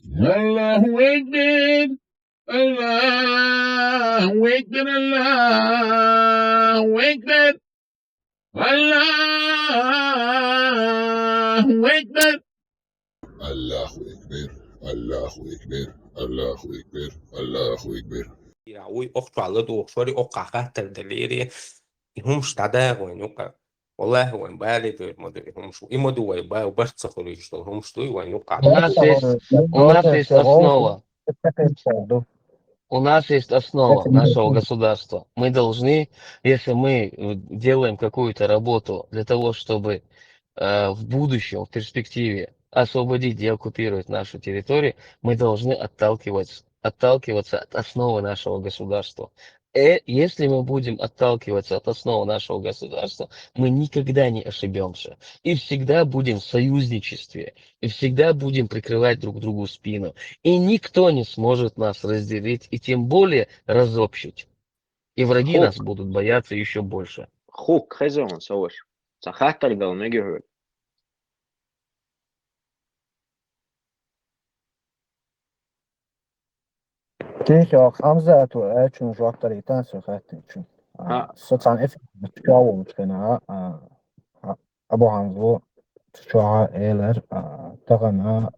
الله أكبر الله أكبر الله أكبر الله أكبر الله أكبر الله أكبر الله أكبر الله أكبر. Ui oqtualadu oqsori oqqaqahtar daliri ihumsh tadago inuqa والله وين بالي همش имаду вай ба барцахори что همш туй вай ну у нас есть основа. У нас есть основа нашего государства. Мы должны, если мы делаем какую-то работу для того, чтобы в будущем, в перспективе освободить и оккупировать нашу территорию, мы должны отталкиваться от основы нашего государства. Если мы будем отталкиваться от основы нашего государства, мы никогда не ошибемся. И всегда будем в союзничестве. И всегда будем прикрывать друг другу спину. И никто не сможет нас разделить, и тем более разобщить. И враги нас будут бояться еще больше. Хук, хезон, соваш. Сахатар дал мегер. Tényleg Hamzától elcsúnyos aktaritán szökhetünk. Szóval efektív kena Abu Hamzo شعاع إيلر تغنى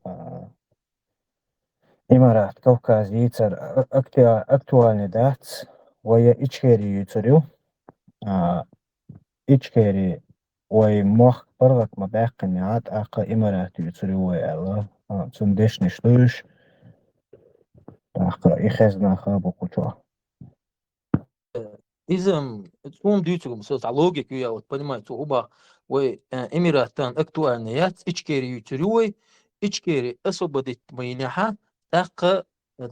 إمارات كوكازي تر أكتوالني دات ويا إتشكيري يتريو إتشكيري وي موخ برغك ما باقي عاد أقا إمارات يتريو ويا تندش نشتوش أقا إخزنا خابو قوتوا. إذا تقوم ديوتكم صوت على لوجيك ويا وتبني оба وإماراتان أكتوالنيات إتشكيري يتريو إتشكيري أصبدت مينها أقا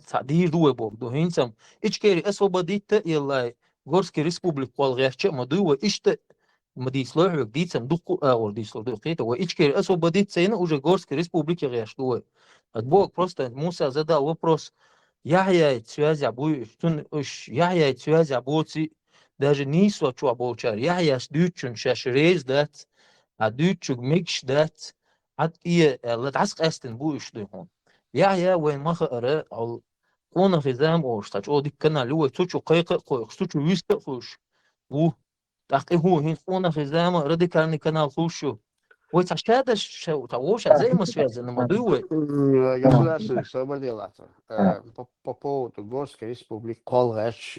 تعديل دوه بوك هينسم إتشكيري أصبدت يلا غورسكي ريسبوبليك والغيرش مدوه إشت مديسلوه ديتسم دقو أو ديسلوه دقيقة وإتشكيري أصبدت سينا уже غورسكي ريسبوبليك غيرش دوه отбог просто Муса задал вопрос яхяет связь обу что уж яхяет связь обуци даже не сочу обучар яхяс дючун шашрез дат а дючуг микш дат от и латаск эстен бу ишдухон яхя وين ما خره او قونا خزام او штач о диккана луе цучу кайка кой цучу виска хуш бу так هو هين قونا خزام радикальный канал хушу وتشتاد شو توش زي ما связано мадуе Государственных свободилатор. По поводу Горской республики Колгач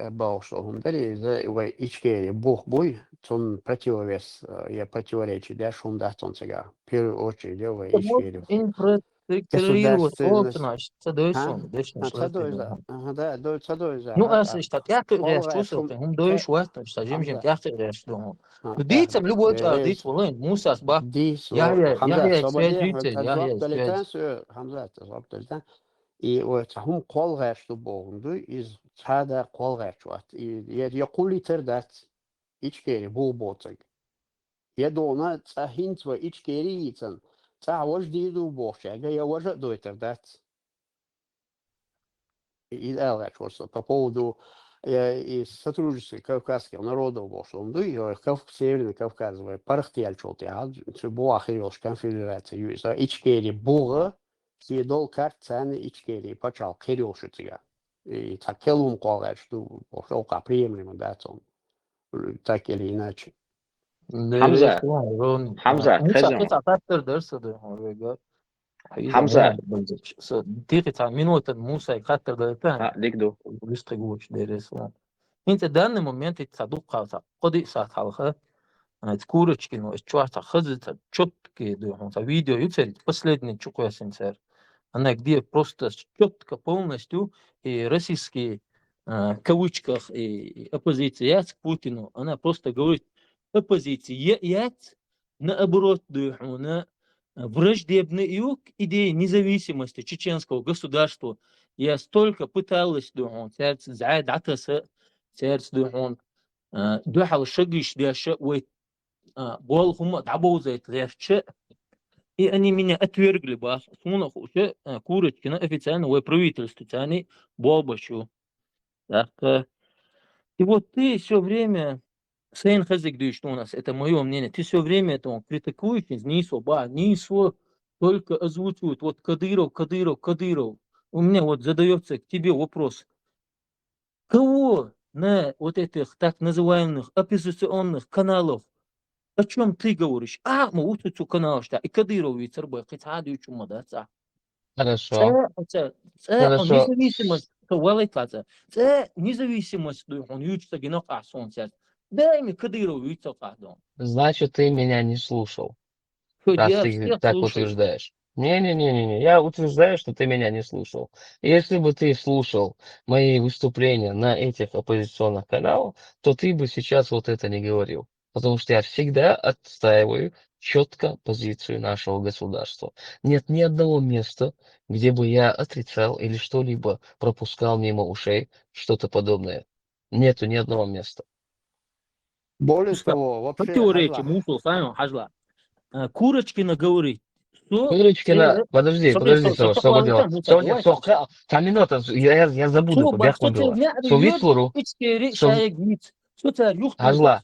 Баушалхундари за Ичкери Бог бой, он противовес, я противоречие, да, шундатон сега. В первую очередь, я Ичкери. Инфраструктурировать значит, цадойсон, ну, а что я чувствовал, он доешь вот, что жим я думал. Дицам любой диц волен, мусас ба. Я Хамза, и вот هم قالغاش تو بوندو из цада قالغاش وات я قولي تردات إيشكيري بول بوتك يدونا تهين سو إيشكيري يتن تعوج ديدو بوشة جاي وجه دو تردات إلغاش وصل по поводу из сотрудничества Кавказских народов Бошлунду и Северный Кавказ парахтияль чолтя Буахиош конфедерация юиса Ичкери Буга Сидол карцаны Ичкери почал Кирилшитига и так келум колгаш что пошел приемлемо да он так или иначе. Хамза, Хамза. Тихо, минута Муса и Хаттер да дикду. Выстегуч дересла. Инте данный момент это садука коди сахалха Курочкин, чувства хазица четкие, видео и последний чукуясинцер. Она где просто четко полностью и российские кавычках и оппозиция к Путину, она просто говорит оппозиция наоборот на враждебный юг идеи независимости чеченского государства. Я столько пыталась دوحة الشقيش دي أشياء بول هم تعبوا زي تغيرش и они меня отвергли бы сунах уже курочки на официально правительство тяни болбашу так и вот ты все время Сейн Хазик, что у нас это мое мнение, ты все время это критикуешь нисо только озвучивают вот Кадыров, Кадыров, Кадыров. У меня вот задается к тебе вопрос. Кого на вот этих так называемых оппозиционных каналов, о чем ты говоришь? Мы вот эту канал, что и Кадыров ведь рбой, хотя чума, да, Хорошо, це хорошо. независимость, валиката. Це независимость, он ючится генок асонсят. Дай мне Кадыров ючится кадом. Значит, ты меня не слушал, раз Я ты всех так слушаю. утверждаешь. Не-не-не-не, я утверждаю, что ты меня не слушал. Если бы ты слушал мои выступления на этих оппозиционных каналах, то ты бы сейчас вот это не говорил. Потому что я всегда отстаиваю четко позицию нашего государства. Нет ни одного места, где бы я отрицал или что-либо пропускал мимо ушей, что-то подобное. Нету ни одного места. Более того, вообще, Противоречие, Хазла, мусул, сами, хажла. Курочкина говорит, что... Курочкина, подожди, Саваш, свободил. Сегодня там минута, я забуду, побегу было. Совислору, Хазла,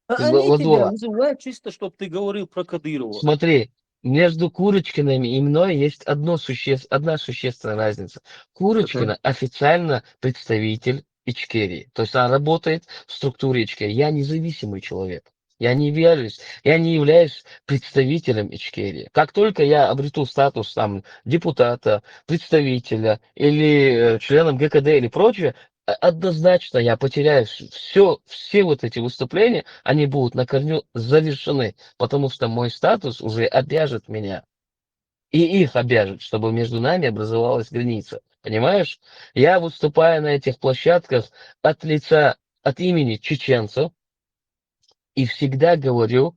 Они тебя Ладула. вызывают чисто, чтобы ты говорил про Кадырова. Смотри, между Курочкиными и мной есть одна существенная разница. Курочкина официально представитель Ичкерии. То есть она работает в структуре Ичкерии. Я независимый человек. Я не являюсь представителем Ичкерии. Как только я обрету статус там, депутата, представителя или членом ГКД или прочее, однозначно я потеряю все вот эти выступления, они будут на корню завершены, потому что мой статус уже обяжет меня. И их обяжет, чтобы между нами образовалась граница. Понимаешь? Я выступаю на этих площадках от имени чеченцев и всегда говорю,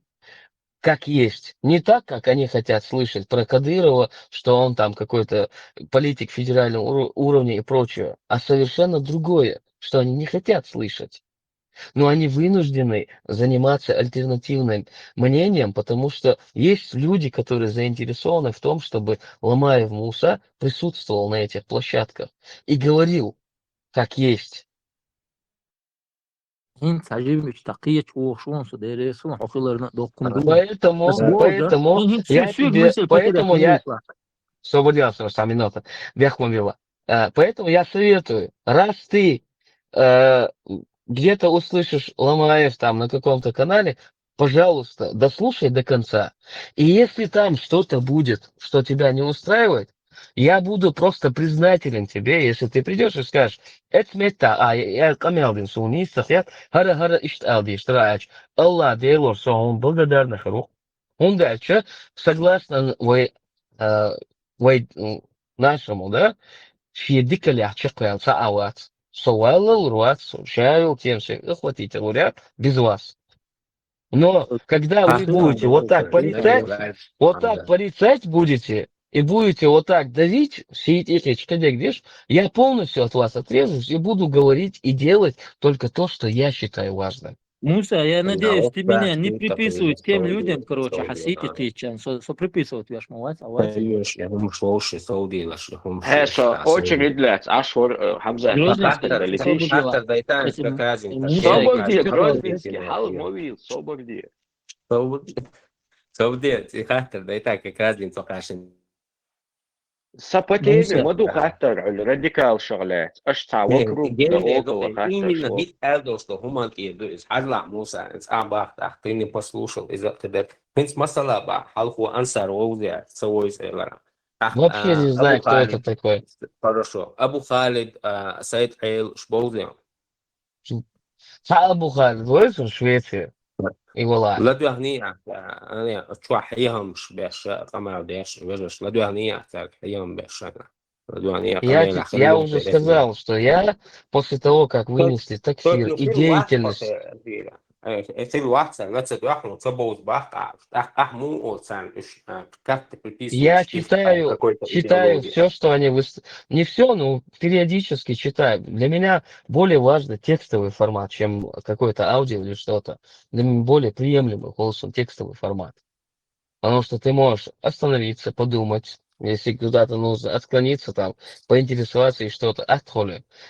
как есть. Не так, как они хотят слышать про Кадырова, что он там какой-то политик федерального уровня и прочее, а совершенно другое, что они не хотят слышать. Но они вынуждены заниматься альтернативным мнением, потому что есть люди, которые заинтересованы в том, чтобы Ламаев Муса присутствовал на этих площадках и говорил, как есть. Поэтому я свободился, сам минута, поэтому я советую, раз ты где-то услышишь Ламаев там на каком-то канале, пожалуйста, дослушай до конца. И если там что-то будет, что тебя не устраивает, я буду просто признателен тебе, если ты придешь и скажешь, это мета, я камелдин суни, сахят, хара ишталди, штрач, Аллах дейлор, он благодарный харух. Он дальше, согласно нашему, да, шиедикалях чекаем саават, суалал руат, шайл, тем все, охватите, говорят, без вас. Но когда вы будете вот так порицать будете, и будете вот так давить, все эти чекадек, я полностью от вас отрежусь и буду говорить и делать только то, что я считаю важным. Муса, я надеюсь, ты меня не приписываешь тем людям, короче, хасити тычан, что приписывают вешму, Конечно, هم مش وش سعودي لش هم هسه очередь длится. Ашур Хамза. حتى البيتان كازم Соборди, Грозненский, Халмовил, Соборди. سعودي حتى البيتان كازم تقاشن سبتين مدو خاطر على راديكال شغلات اشتع وكروب ده اوكل خاطر именно бит элдо что хуман иду из хазла муса из абах ты не послушал из этого принц масала ба халху ансар оузя свой зелара Вообще не знаю, кто это такой. Хорошо. Абу Халид, Саид Эйл, Шбоузя. Абу Халид, вы в Швеции? И вала. لا دهنية أنا أتوحيهم مش بيش قمر ديش بيجش لا دهنية تحيهم بيش Я уже сказал, что я после того, как вынесли такфир и деятельность... Я читаю все, что они... Не все, но периодически читаю. Для меня более важно текстовый формат, чем какой-то аудио или что-то. Для меня более приемлемый голосом текстовый формат. Потому что ты можешь остановиться, подумать, если куда-то нужно отклониться, там, поинтересоваться и что-то.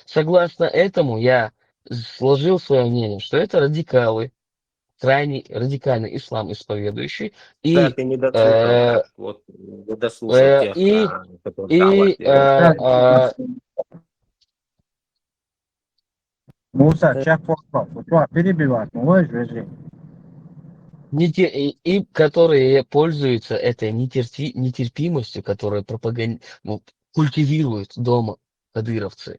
Согласно этому я сложил свое мнение, что это радикалы, крайний радикальный ислам исповедующий, Да, и, ты не дослушал. Вот, не дослушал тех, и, которые давать и делают. Муса, сейчас перебивать, можешь, Вежи? и которые пользуются этой нетерпимостью, которую культивируют дома кадыровцы.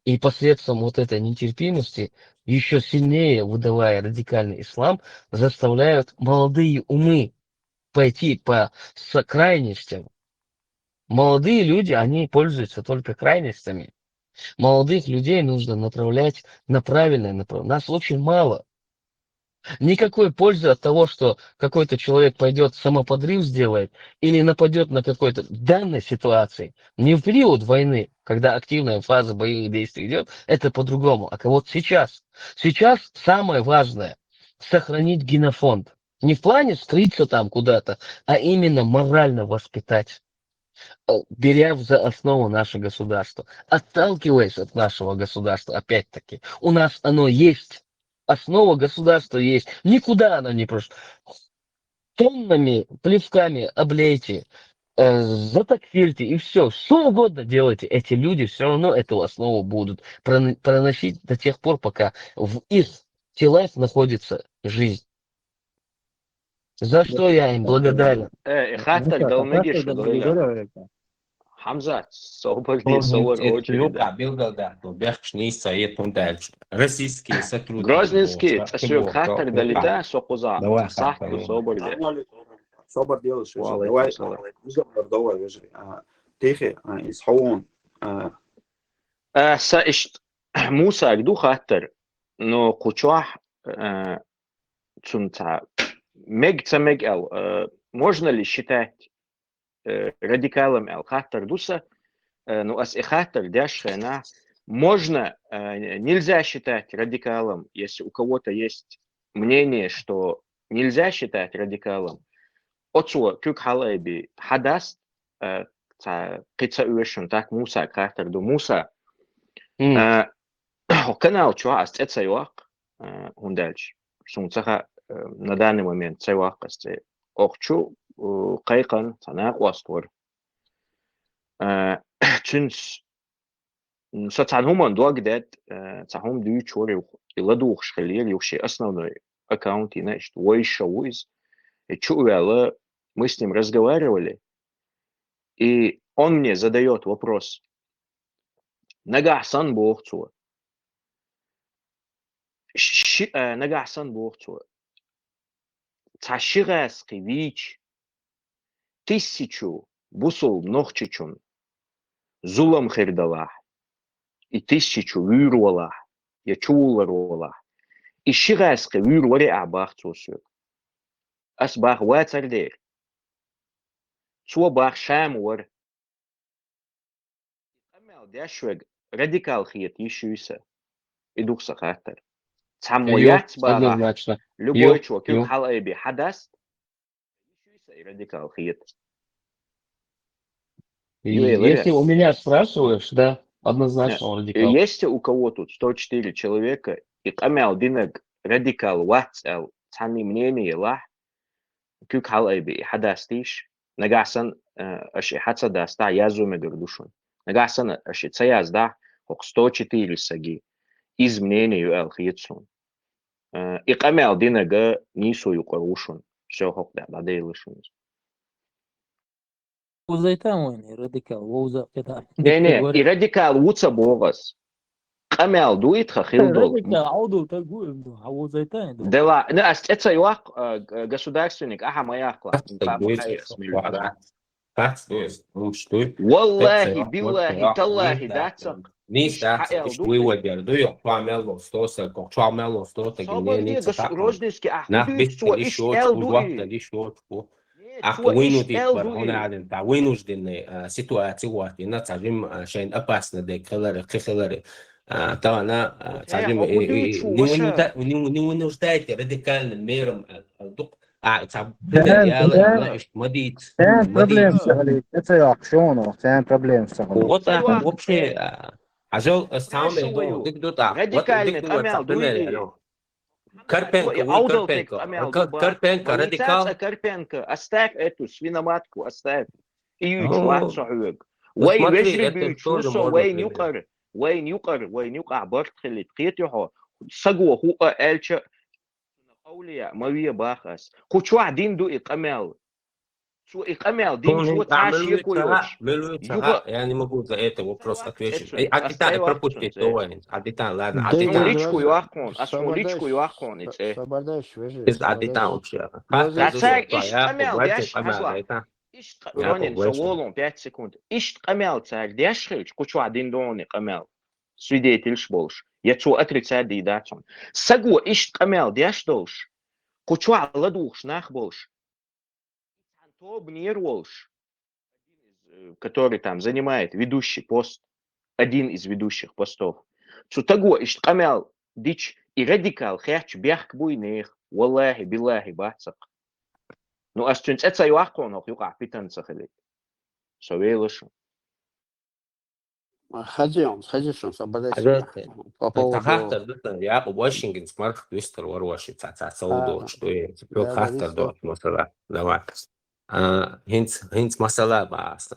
И посредством вот этой нетерпимости, еще сильнее выдавая радикальный ислам, заставляют молодые умы пойти по крайностям. Молодые люди, они пользуются только крайностями. Молодых людей нужно направлять на правильное направление. Нас очень мало. Никакой пользы от того, что какой-то человек пойдет самоподрыв сделает или нападет на какой-то данной ситуации. Не в период войны, когда активная фаза боевых действий идет, это по-другому. А вот сейчас. Сейчас самое важное – сохранить генофонд. Не в плане скрыться там куда-то, а именно морально воспитать, беря за основу наше государство. Отталкиваясь от нашего государства, опять-таки, у нас оно есть. Основа государства есть. Никуда она не просто. Тоннами, плевками облейте, затоксильте и все. Что угодно делайте. Эти люди все равно эту основу будут проносить до тех пор, пока в их телах находится жизнь. За что я им благодарен. حتى الدلمجي شو حمزة صور لي صور очередь. Белгород, Бехшни, Саид, Тундальч. Российские сотрудники. Грозненский, أشوف حتى دلتا سوقزا صح صور لي. صبر ديالش давай давай وجري تيخي يصحون سأشت موسى قدو خاطر نو قوچوح цунца мег эл можно ли считать радикалом эл хаттер дуса ну ас хаттер дяшена можно нельзя считать радикалом, если у кого-то есть мнение, что нельзя считать радикалом. Отсюда кюк халайби хадаст قصة ويشون تاك موسى كاتر دو موسى канал чуа аст цайвак хундальч сунцаха на данный момент цайвак асте окчу кайкан санак вастор чунс сатанхуман дуагдет цахум дю чори иладух шхелир юши основной аккаунт иначе войшауиз и чуяла мы с ним разговаривали. И он мне задает вопрос. Нагасан бохцу. Нагасан бохцу. Ташигаски вич. 1000 бусул нохчичун. Зулам хирдалах. И 1000 вюрвалах. Я чуларвалах. И шигаски вюрвари абахцу сюк. Асбах ватардер. Цо бах шамуар. Амел дяшвег радикал хиет ишуиса. Идух сахатер. Цамоят бага. Однозначно. Любой чувак, кюк халайби хадаст. Ишуиса и радикал хиет. Если у меня спрашиваешь, да, однозначно он радикал. Если у кого тут 104 человека, и амел динег радикал ватсел, цами мнение лах, кюк халайби хадастиш. Нагасан аши хаца да ста язуме гордушун. Нагасан аши цаяз да хок 104 саги изменению эл хиетсун. И камел динага нису юкарушун. Все хок да бадейлышун. وزيتان راديكال ووزا كده Не, и радикал уца богас. Камел дуитха хилдол. راديكال عوضو تقول وزيتان Дела, ну это юак государственник, аха маякла. Валлахи, биллахи, таллахи, датса. Нisa, выводил, дует, пламело, стоса, как пламело, стоса, гененица, так. Розненский, вынужденные ситуации, на царим шейн опасно, да, киллеры, то она царим не вынуждайте радикальным мерам, проблем это акшону, проблем вот так вообще. Ажал самый радикальный камел дует. Карпенко, Карпенко, радикал. Карпенко, оставь эту свиноматку, оставь. И Ну, чуак ну وين смотри, وجري это тоже بيتشوسو можно применять. وين يقر برتخلي تقيتيحو سقوه هو ألشا أولياء موية باخس خو عدين دو إقامل شو إقامل دين شو تعاش يكويوش يوغا Я не могу за это вопрос ответить. أتسون Адитан, أستاي пропустить, وقتون Адитан, ладно, Да нет, Адитан. أسموليتشكو Грозин, يواخون أسموليتشكو يواخون إتسي Сободач, вежи, Из Адитан Сободач. вообще. Грозин, تاتساق Хата, إيش я قامل побачив داش камера, هسلا это إيش я رونين побачив. سوولون 5 секунд إيش قامل تاك داش خلش كوشو عدين دوني قامل свидетельш болш. Я чу отрицать дидачон. Сагу иш камел дяш долш. Кучу аладуш нах болш. Антоб нирволш. Который там занимает ведущий пост. Один из ведущих постов. Сутагу иш камел дич и радикал херч бяхк буйнех. Валлахи биллахи бацак. Ну астюнц это юахкон ох юка питан сахали. Совелыш. Ходишь, Сободач. По Это хата, поводу... это я Washington смарт твистер вороши, саудо, что я теперь хата до масала, давай. Хинц масала бас,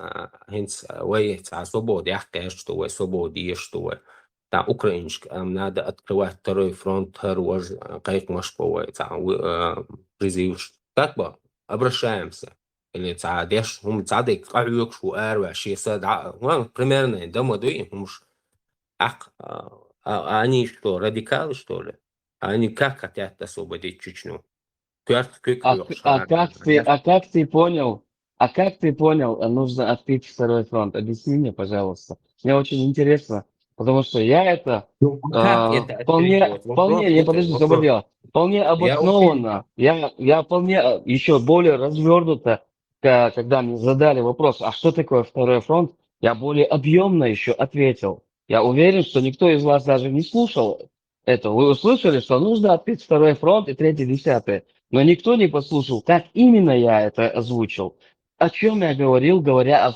хинц вей свобода, я хочу, что вей свобода, есть что та украинский, надо открывать второй фронт, как Москва, призыв, как бы обращаемся. Или деш, цадик, каждый шо эрве, шесть, примерно, дома дуем, они что, радикалы, что ли? Они как хотят освободить Чечню? Как ты понял, нужно открыть второй фронт? Объясни мне, пожалуйста. Мне очень интересно, потому что я это вполне обоснованно, я вполне еще более развернуто, когда мне задали вопрос, а что такое второй фронт, я более объемно еще ответил. Я уверен, что никто из вас даже не слушал это. Вы услышали, что нужно открыть второй фронт и 3-10. Но никто не послушал, как именно я это озвучил. О чем я говорил, говоря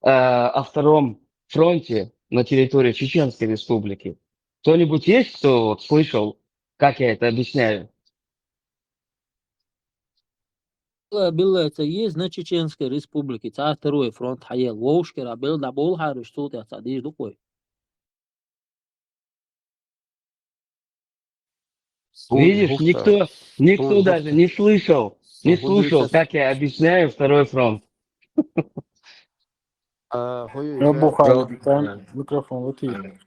о втором фронте на территории Чеченской Республики. Кто-нибудь есть, кто вот слышал, как я это объясняю? بالله есть на Чеченской Республике, та второй фронт хаял, воушкера был да бол хариш тут я садишь дукой. Видишь, никто даже не слышал, как я объясняю второй фронт. أبو خالد كان ميكروفون لطيف.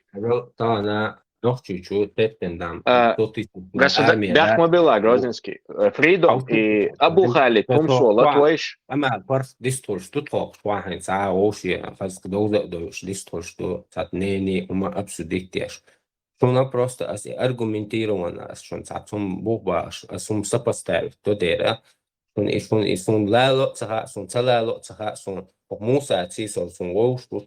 طبعا نحكي شو تتندم Бях мобила Грозинский. Фридом и Абу Халид, Тумсо, Латвейш. أما برس ديستورش تطلق واحد ساعة وشي فاز دوزة دوش ديستورش دو تاتنيني وما أبسوديتيش. Шуна просто аргументировано, что сум бубаш, сум сопоставить то дера, сум лало цаха, сум целало цаха, сум муса цисо, сум воушту,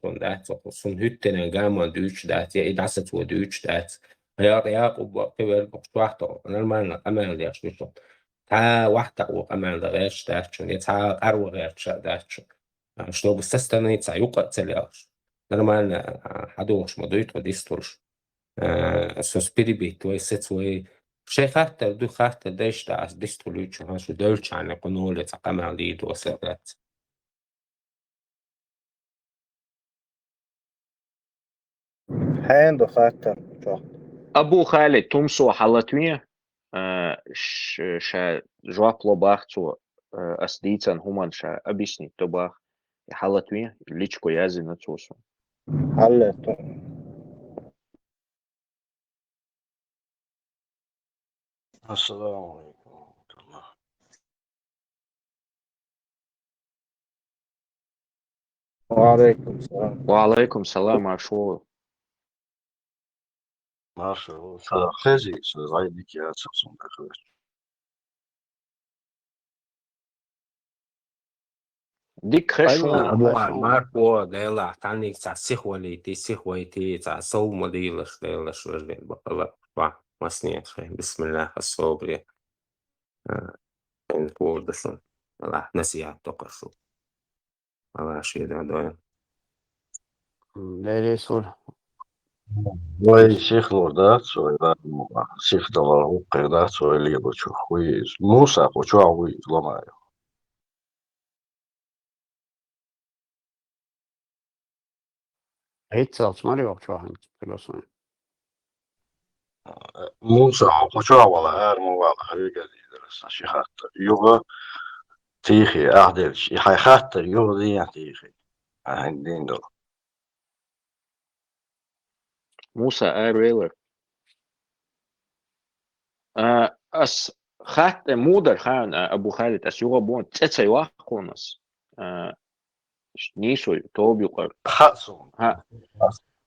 сум hyttinen gammal dyksdat, ja idassa tuo dyksdat. Ja كبر بقطعته نرمال أمل يا شو تا واحدة وأمل غير شتاتشو يتا أروى غير شتاتشو شنو بستستني تسايوقة تلياش نرمال حدوش مدويت وديستورش سوسبيريبيت ويسيت وي شيء خاطر دو خاطر ديش تاس ديستوليتشو هاشو دولش عن قنولة تقامل ليد وسرات حين دخلت أبو خالد تمسو حلتوية شا جواب لباختو أسديتان همان شا أبيسني تباخ حلتوية ليشكو يازي نتوسو حلت السلام عليكم ورحمة الله. وعليكم السلام. وعليكم السلام عشو ماشي خيزي زايدك يا سبسون بخير. ديك خشو ماركو ديلا تاني سيخواليتي سو مديلش ديلا شوجين بقلا مسنيت بسم الله الصوبري إن كوردسون الله نسيات تقرشو الله شيء ده دوين لا سورة Vai شيخ لوردات سوي دا شيخ دلار وقيدات سوي اللي بتشوف خويز موسى وشو عوي لما Ehtsels Mario Čohan, pilosne. موسى وشو ولا هار مو ولا هيك درس شي خاطر يوغا تيخي أعدل شي حي خاطر يوغا دي تيخي عندين دول موسى ويلر أس خات مودر خان أبو خالد أس يوغا بون تسعي واقونس نيسو توب يقر خاصهم ها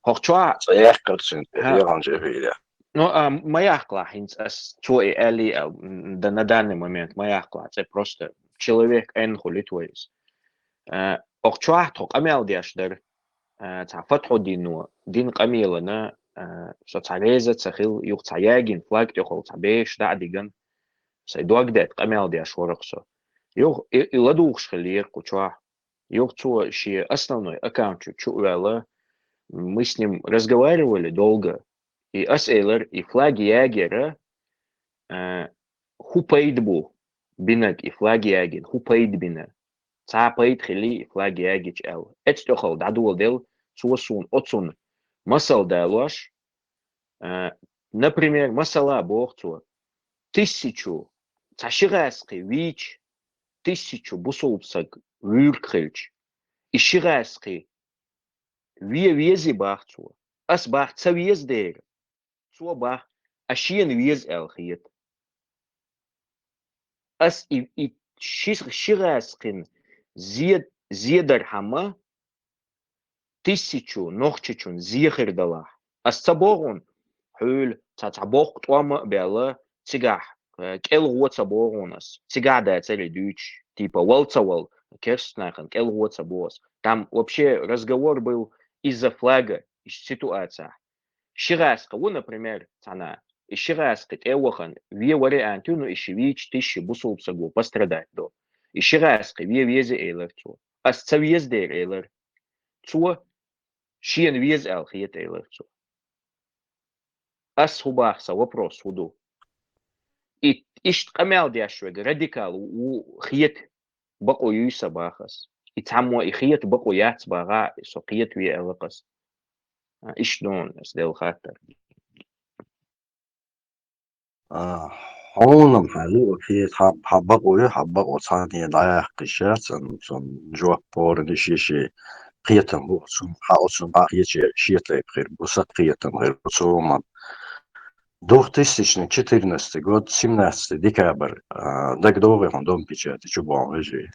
هوكشوا سيحكر سنت ها يغان جفيلة no ما يحقلا хинц أس чуи эли да на данный момент ما يحقلا это просто человек энхулит вейс هوكشوا توك أميال دياشدر تعفتحو دينو دين قميلنا شتعريزة تخيل يوق تعياجين فلاك تخل تعبيش دا ديجن سيدوك دات قميل دياش ورقصو يوق يلدوخش خلير قوشوا يوق تو شي основной аккаунт чуэла мы с ним разговаривали долго и эйлер и флаги ягера хупейдбу бинак и флаги ягин хупейд бина تعبيد خلي فلاج ياجيش ال اتشتخل دعدول ديل سوسون отсун масал дайлаш например масала бохту 1000 ташигаски вич 1000 бусулпсак вюркхелч ишигаски вези бахту ас бах цавез дер су бах ашиен вез эл хиет ас и шигаскин زيدر حما 1000 نوخچچون زيخر دلا استبورون حول تتبوق توما بلا تيغح كل هو تبورونس تيغا да цели дюч типа волцавал керстнахен кел هو تبос там вообще разговор был из-за флага из ситуации шираска вот например цана и шираска эвохан ве варе антуну и шивич 1000 бусулпсагу пострадать до и шираска ве везе эйлер цу ас цавез дер эйлер цу شين вез ال خيت эйлер цу ас хубахса вопрос худу и ишт قمال دياشوغ радикал у خيت بقو يوسا باخس يتعمو خيت بقو يات باغا سو خيت وي القس ايش دون اس ديل خاطر هونم حلو في حبقوا ثاني ضايع قشات سن جوا بور نشيشي قيتم بو سن حاوسن باقي شيت غير بوسا قيتم غير بوسوما 2014 год 17 декабрь дагдовый он дом печати чубом лежи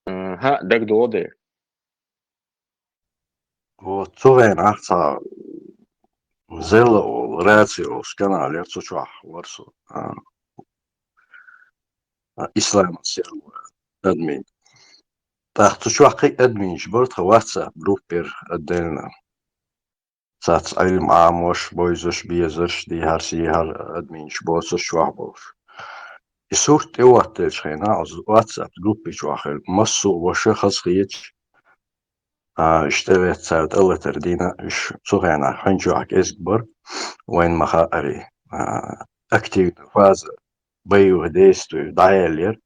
ها дагдоды вот цовен ахца зело рацио сканал цучах варсу ислам сел админ так цучах админ жборт ватсап группер отдельно ساعات علم عاموش بويزوش بيزوش دي هارسي هار ادمينش بوسوش شوحبوش يسورت اواتش خينا عز واتساب جروبي شوحل مصو وشخص خيتش اشتغلت ساعات ألتر دينا اش صغينا حنجوحك ازكبر وين مخاقري اكتيف فاز بيو هديستو دايلير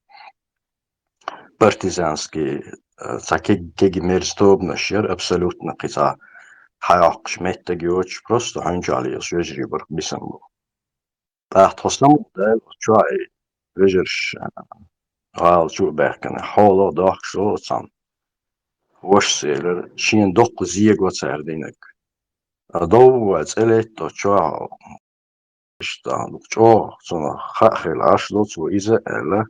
партизанский كيجي ميرستوب نشير абсолютно قطع حياق شميت جيوش просто هنجالي يجري برك بيسمو تحت خصنم ده شوي رجرش قال شو بحكنا حوله ضاق شو صان وش سيلر شين دق زيق وتساردينك ضو أسئلة تشوا اشتا شو صنا خاخل عشلوت وإذا ألا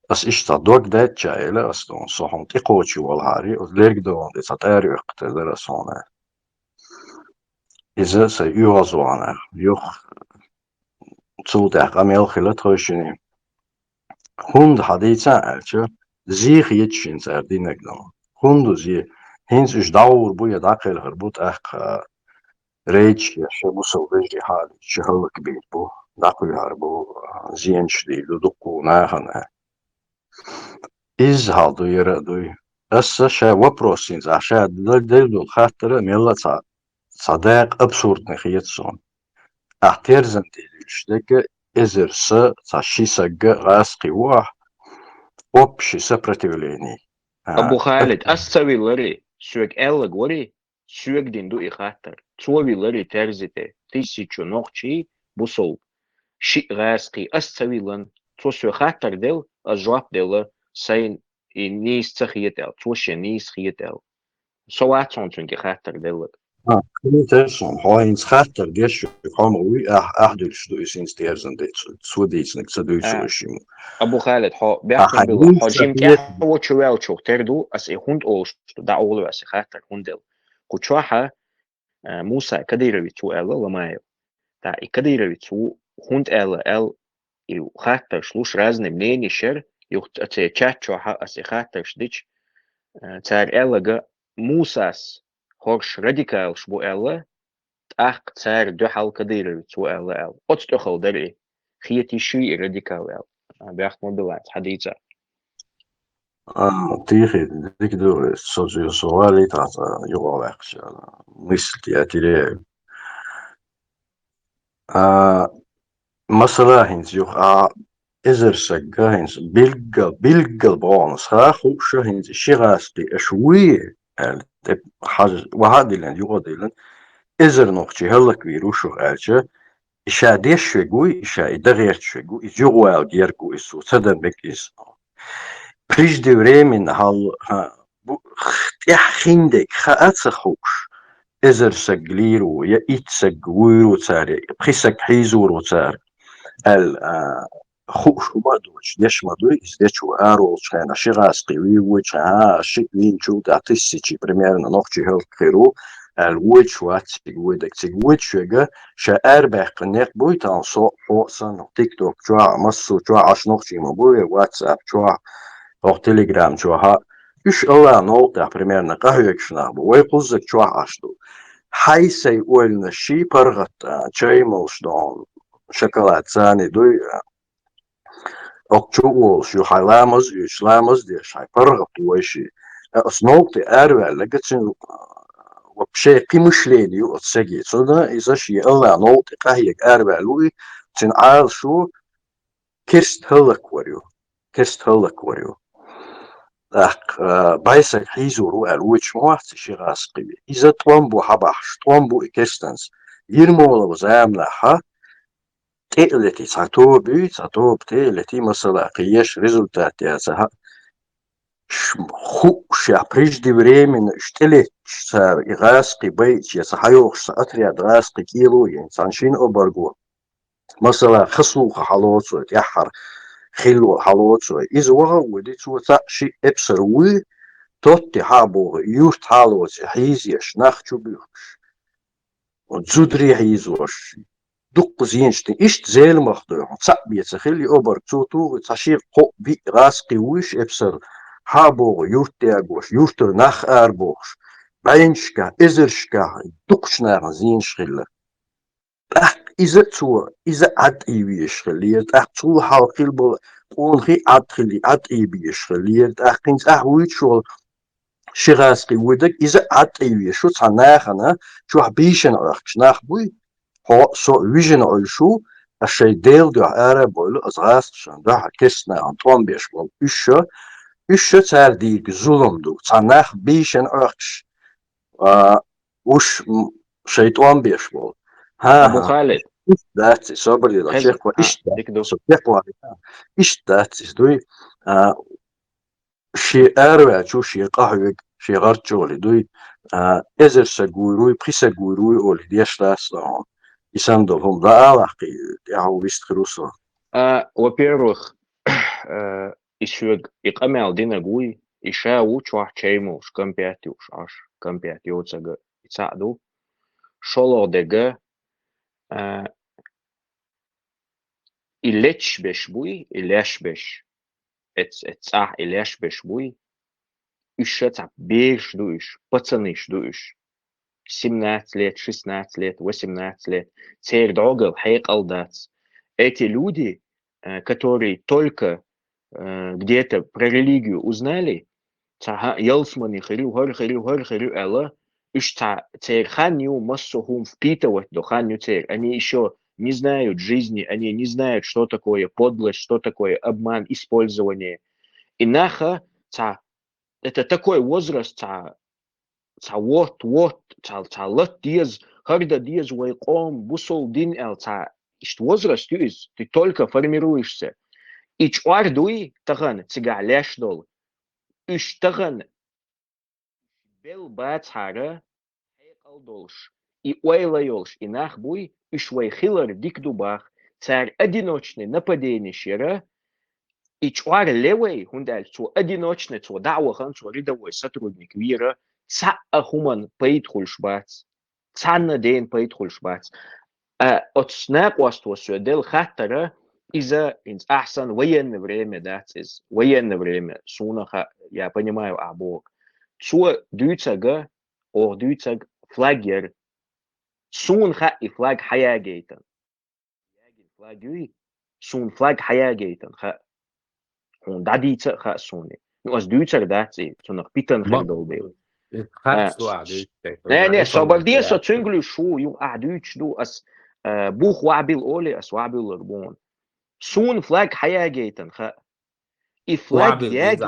بس اشتا دوك ده تشايلة أصلا صحن تقوتشي والهاري وليرك دوان دي تطاري اقتدر صانع إذا سيوازوانا يخ تودع قميل خلط خوشيني هند حديثا ألشا زيخ يتشين ساردينك دون هندو زي هنس إش داور بويا داقل هربوت ريتش يشبو سوبيجي حالي شهو كبير بو داقل هربو زين شديد ودقو ناخنا إز هادو يردوي هسه شا وبروسين عشان دل خاطر ميلا صداق أبسورد نخيتسون احترزن ديلشتك إزر شي سق غاسقي واح وبشي سبرتيوليني أبو خالد أستوي لري سوق ألق وري سوق ديندو إخاتر توي لري ترزته تيسيچو نوخشي بوصل شي غاسقي أستوي لن تو سو خاتر دل أجواب دل سين نيس تخيتل توش نيس خيتل سواتون تنكي خاتر دل Interessant. Heinz Hatter, der schon kommen, أحدث دويسين ستيرزن ديت سوديس نك سدويس وشيمو. أبو خالد حا بيحكم بالله حاجيم كه هو شوال شو تردو أس هوند أوش دا أولو أس خاتر هوندل كوتشاحة موسى كديروي تو ألا لمايو تا كديروي تو هوند ألا يو خاتر شلوش رازن منين يشر يوخت أتي تشاتشوحة أس خاتر شديش تار ألا جا موساس هورش راديكال شبو ألا تأخ تار دو حال كديروي تو ألا أتستخل دري خيتي شي راديكال ألا بيحكم بالله حديثة تيخي ديك دور سوزيو سوالي تعطى يغوى وقش مثل تياتي مثلا هنز يوخ إزر سجا هنز بيلقى بونس خاخو شو هنز شغاستي أشوية حاجة وهذه لان يغوى لان إزر نوخشي هلك ويروشو آجا إشا ديش شوي إشا إدغير شوي إزيغوى الجيركو إسو تدن بك إسو بريش دي وريمين هال اختيح خيندك خااتس خوش إزر سجليرو يا إيت سجويرو تاري بخيسك حيزورو تار خوش وما دوش ديش ما دوي إزديش وآرو شخينا شغاسقي ويوش شك وينشو دعتسيشي بريميرنا نوخشي هل خيرو الويتش واتسيجويدك تيجويتشيغا شا أربع قنيق بويتان صو حوصن تيك توك جوا مصو جوا عش نوخشي مبوي واتساب جوا أو تليجرام جوا إيش الله نوقع بريميرنا قهوة شنابو ويقوزك جوا عشتو حي سيقولنا شي برغت شاي ملشدون شوكولات ثاني دوي أكتشو شو حلامز يشلامز دي شاي برغت ويشي أصنوقتي أربع لقيتين وبشيء قيمش ليدي وتسجي صدا إذا شيء الله نوقتي قهيك أربع لوي تنعال شو كرست هلك وريو بايسك حيزورو الويتش موحتي شي غاسقي إذا طوامبو حباحش طوامبو إكستنس يرمولا وزاملها تقلتي تعتوب تقلتي مثلا قياش ريزولتات ياسها خوش يا بريش دي بريمن اشتلت صار إغاسقي بيت يسحيوخ سأتريا غاسقي كيلو ينسانشين أوبرغو مثلا خصوخ حلوتو يحر خلو حلوتو إذا وغا ودي تو شي إبسر وي توتي حابو يوت حالوت حيزيش ناخشو بيوش وتزودري حيزوش دق زينشتي إشت زيل مخدوع صعب يتخلي أوبر توتو تشير قو بي غاسقي ويش إبسر حابو يورتياغوش يورتر ناخ أربوش بعينشكا إزرشكا دقشنا زينش خلا إذا عد إيبيش خلير تو حاقل بل قولخي عد إيبيش خلير قنز أحويت شو شغاسقي ودك إذا عد إيبيش شو تعناخنا شو حبيشن أرخش ناخ بوي هو سو ويجن أولشو الشي ديل دو أرابول أزغاست شان دو حكسنا أنطوان بيشبول إشو تار ديك ظلم دو تعناخ بيشن أرخش وش شيطان بيشبول أبو خالد داتي صبري لا خزن شيخ وإيش ديك دو إيش داتي دوي شي أروع شو شي قهوة شي غرتشولي دوي إزر سجوروي بريسجوروي أولي ديش لاسلام يساندوهم لا ألاقي يعو بيستخلصوا во-первых ищёг иqamel dinagui иша учвах чейму шкампиатюш аш кампиатюцага ицаду шолодега илеч бешбуи илеш беш эцах илеш бешбуи ища беш дуиш пацаныш дуиш 17 лет, 16 лет, 18 лет. Церь догал, хейкалдац. Эти люди, которые только где-то про религию узнали, تا يلسمني خريو ألا إيش تير خانيو массу впитывать до ханю тер. Они еще не знают жизни, они не знают, что такое подлость, что такое обман, использование. И наха, это такой возраст, лот диез, харда диез вайком, бусол дин эл, ишт возраст юз, ты только формируешься. И чуардуи таган цига ляш дол, иш таган бел бац хара, долш. И уайлайолш, и нах буй, иш вайхилар дик дубах, царь одиночный нападение щера, и чуар левый, хундаль, цу одиночный, цу дауахан, цу рядовой сотрудник вира, ца ахуман пейтхульшбац, ца на день пейтхульшбац. От снэкваство сюдел хаттара из-за ахсан военное время, да, из военное время, сунаха, я понимаю, абок. Цу дюцага, дюцаг флагер, сунха и флаг хаягейтан. Флагюй, сун флаг хаягейтан, ха. Он дадица ха суни. Ну, аз дюцаг даци, сунах питан хардол бил. Не, собалдия со цинглю шу, ю дюч ду, аз бух вабил оли, аз вабил ларбон. Сун флаг хаягейтан, ха. И флаг яги.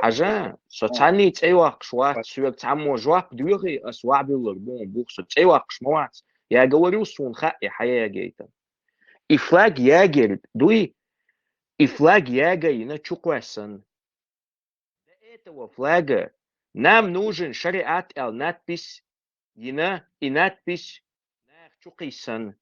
حاجة صتعني تأيوق شوات سوق تعمو جواب دوغي أسواب الربون بوخ تأيوق شموات يا جوريو سون خاء حياة جيتا إفلاج ياجر دوي إفلاج ياجينا تشوكوسن этого флага нам нужен шариат надпись и надпись чукисан.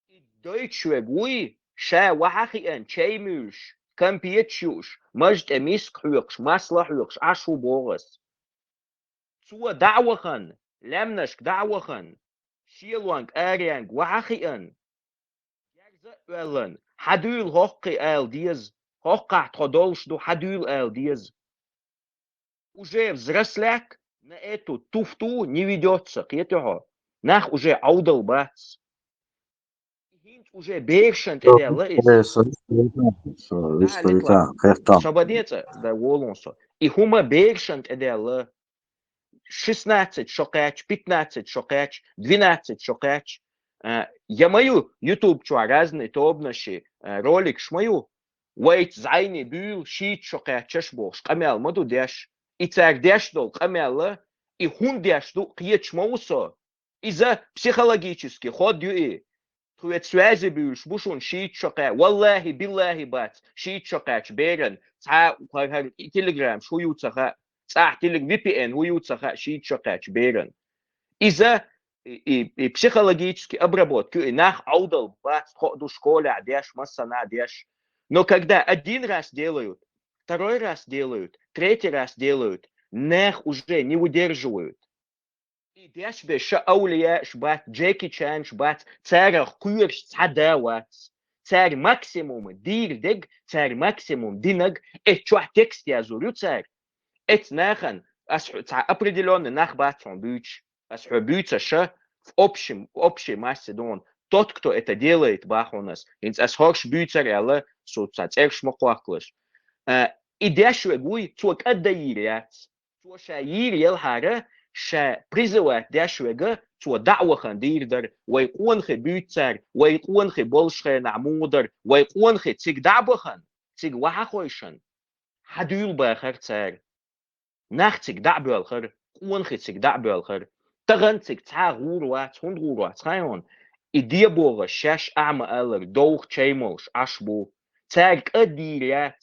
И deutsche гуи ша вахиан чеймуш кампиетшуш может эмискхюкш маслахюкш ашу борос. Цуа дауахан лемнаш дауахан шилванг арианг вахиан ярза элен хадул хокки эл диез хокка тходолш до хадул эл диез. Уже взросляк на эту туфту не ведется к этому. Нах уже аудал бац. Уже бешент это лез. Свободеца, да волонсо. И хума бешент это лез. 16 шокач, 15 шокач, 12 шокач. Я мою YouTube чуа разные тобнаши ролик шмаю. Вейт зайни бюл шит шокачеш бош. Камел моду деш. И царь дешдол камела, и хун дешду кьечмоусо. Из-за психологически ход дюи. Тует связи бюш бушун шит шока. Валлахи биллахи бат. Шит шокач берен. Ца телеграм шуютаха. Ца телег VPN уютаха шит шокач берен. Из-за и психологически обработки. И нах аудал бат ходу школе деш массана деш. Но когда один раз делают, второй раз делают, третий раз делают, нах уже не выдерживают. И дешбе ша аулия шбат, Джеки Чан шбат, царь куерш цадават, царь максимум дирдег, царь максимум динаг, чуа текст я зурю царь. Нахан, определенный нах бат он бюч, бюца ша в общей массе дон. Тот, кто это делает, бах у нас, хорш бюцар элла, царь шмоклаклыш. И дешевый гуй цук отдаирят, цуша ирел хара, ша призывает дешевого цу дауахан дирдер, вайконхе бюцар, вайконхе болшхе намудар, вайконхе циг дабахан, циг вахойшан, хадюл бахар царь. Нах циг дабелхар, конхе циг дабелхар, таган циг цагурват, хундурват, цайон. И дебора шаш ама элер, доух чеймолш, ашбу, царь отдаирят.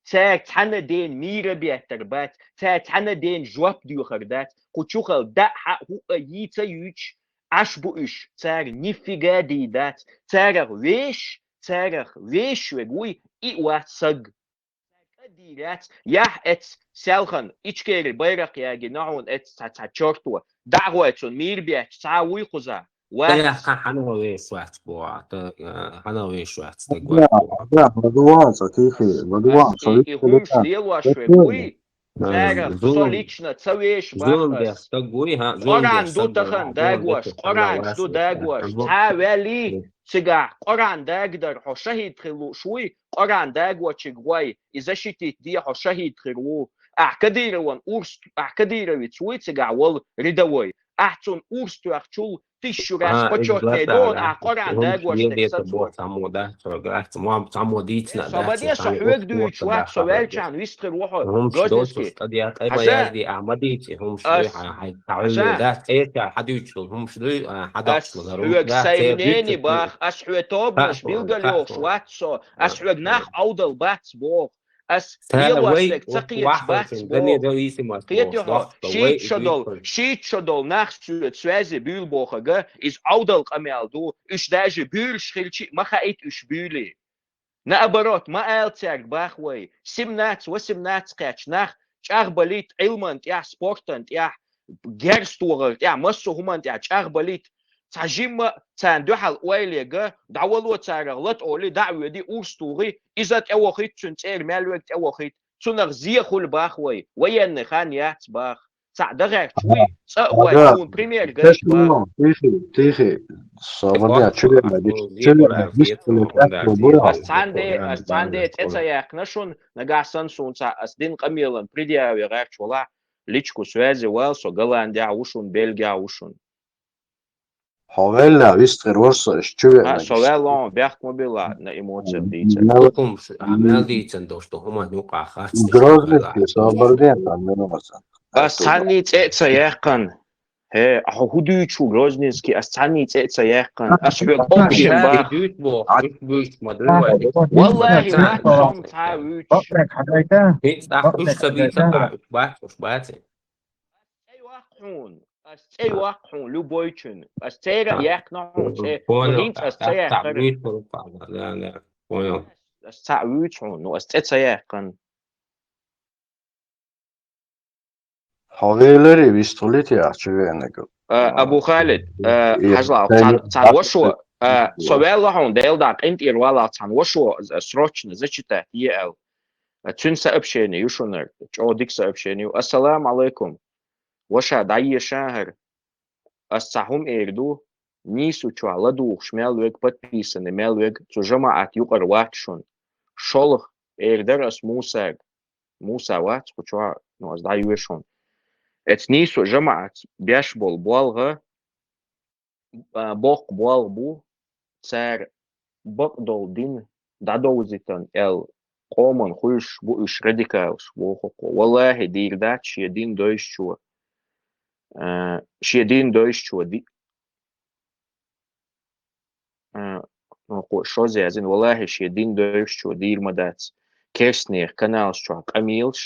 Царь тана день мира беттербат, царь тана день жвап дюхардат, кучухал да хуа яйца юч, аж буиш, царь нифига дидат, царь вещь вегуй и уасаг. Дирят, ях эц селхан, ичкери байрак яги наун эц чортуа, дагуэцун мир бет, цауй хуза. حنوي شوات بوا حنوي شوات بدوان صديقي بدوان صديقي هم شليل واشوي Царах, солично, цавеш Zulm бахас. тагуй ха Qur'an dutahan dagwash, Qur'an stu dagwash, taweli tsiga Qur'an dagdar ho shahid khilu shui Qur'an dagwachig way izashitit dia ho shahid khilu ahkadirawan urs ahkadirawit shui tsiga wal ridaway ahsun urstu achul tishu ras почетный дон Qur'an dagwash teksatsuat самода соргах самодицна Sabadiya sahweg du chwat sovelchan wistr woho هم Groznyski شدوش قد يتعب Hasan يزدي عمديتي هم شدوي هيتعبوا Hasan ده ايه حديوشل هم شدوي حدوشل as ضروري hueg ده saimneni تيرجيتش bach as hueg tobnas bilgalio schwatzo as hueg nach audel bats boch as تالا yelwas وي leg tsaqiet واحد bats في الدنيا boch ده يسي ما qiet تبوش yo ضغط وي sheet shodol nach sweze bülboche ge is audel qamel du is daje bül schilchi macha et us büli naоборот ma eltserg bach way simnats wasimnats qach nach chagbalit ilmant ya sportant ya gerstorer ja masso humant ja chagbalit tajim tan duhal oilega dawalo tsaraglat oli dawedi ursturi izat ewokhit tsunter melwek ewokhit tsunar zikhul bakhway wayen khan yats bakh sa'dagak chui sa'way هذا chun premier gash bakh تيخي صابر افضل شو ما ديش شو يقول ما ديش عافيتهم هم تاكل بوها as tande etsa yak nashun nagasan sunsa as din qamilan pridia yagak chola lichku sweze wel so galandia ushun belgia ushun حاولنا ويستغر ورصة شو ما so well berg mobila na emotie dice لكم اعمال دي تندوش هم نوقع خاص جروزني صابر دين عندنا مثلا as tanit etsa yakan he hudu chu grozninski as tanit etsa yakan as hueg option ba دوت بو دوت ما دلوقتي wallahi wat som ta uch بطرك حضرتك هيك صح مش سبي سبع بات مش بات ay waqhun as ay waqhun lu boychun as tera yaknahun se بونو hint as tera تعبيت برفع لا لا بونو as ta uchun no as etsa yakan حاولري ويستغلت يا شو نقول Abu Khalid hajla tan washo so well hon del da int ir wala tan washo srochna zachita yel tun sa absheni yushoner o dik sa absheni assalamu alaikum washa dayi shahr as-sahum erdu nisu chwaladu shmelweg подписаны melweg zu jamaat yuqar watshun sholh erder as Musa wat chwa no as dayi shon et nisu jamaat biashbol bolga bok bolbu tsar bokdol din dadouzitan el qoman khush bu ish radikals bu wallahi dirdat shedin doishchu shedin doishchu di shoze azin wallahi shedin doishchu dir madats kersner kanals chu kamilsh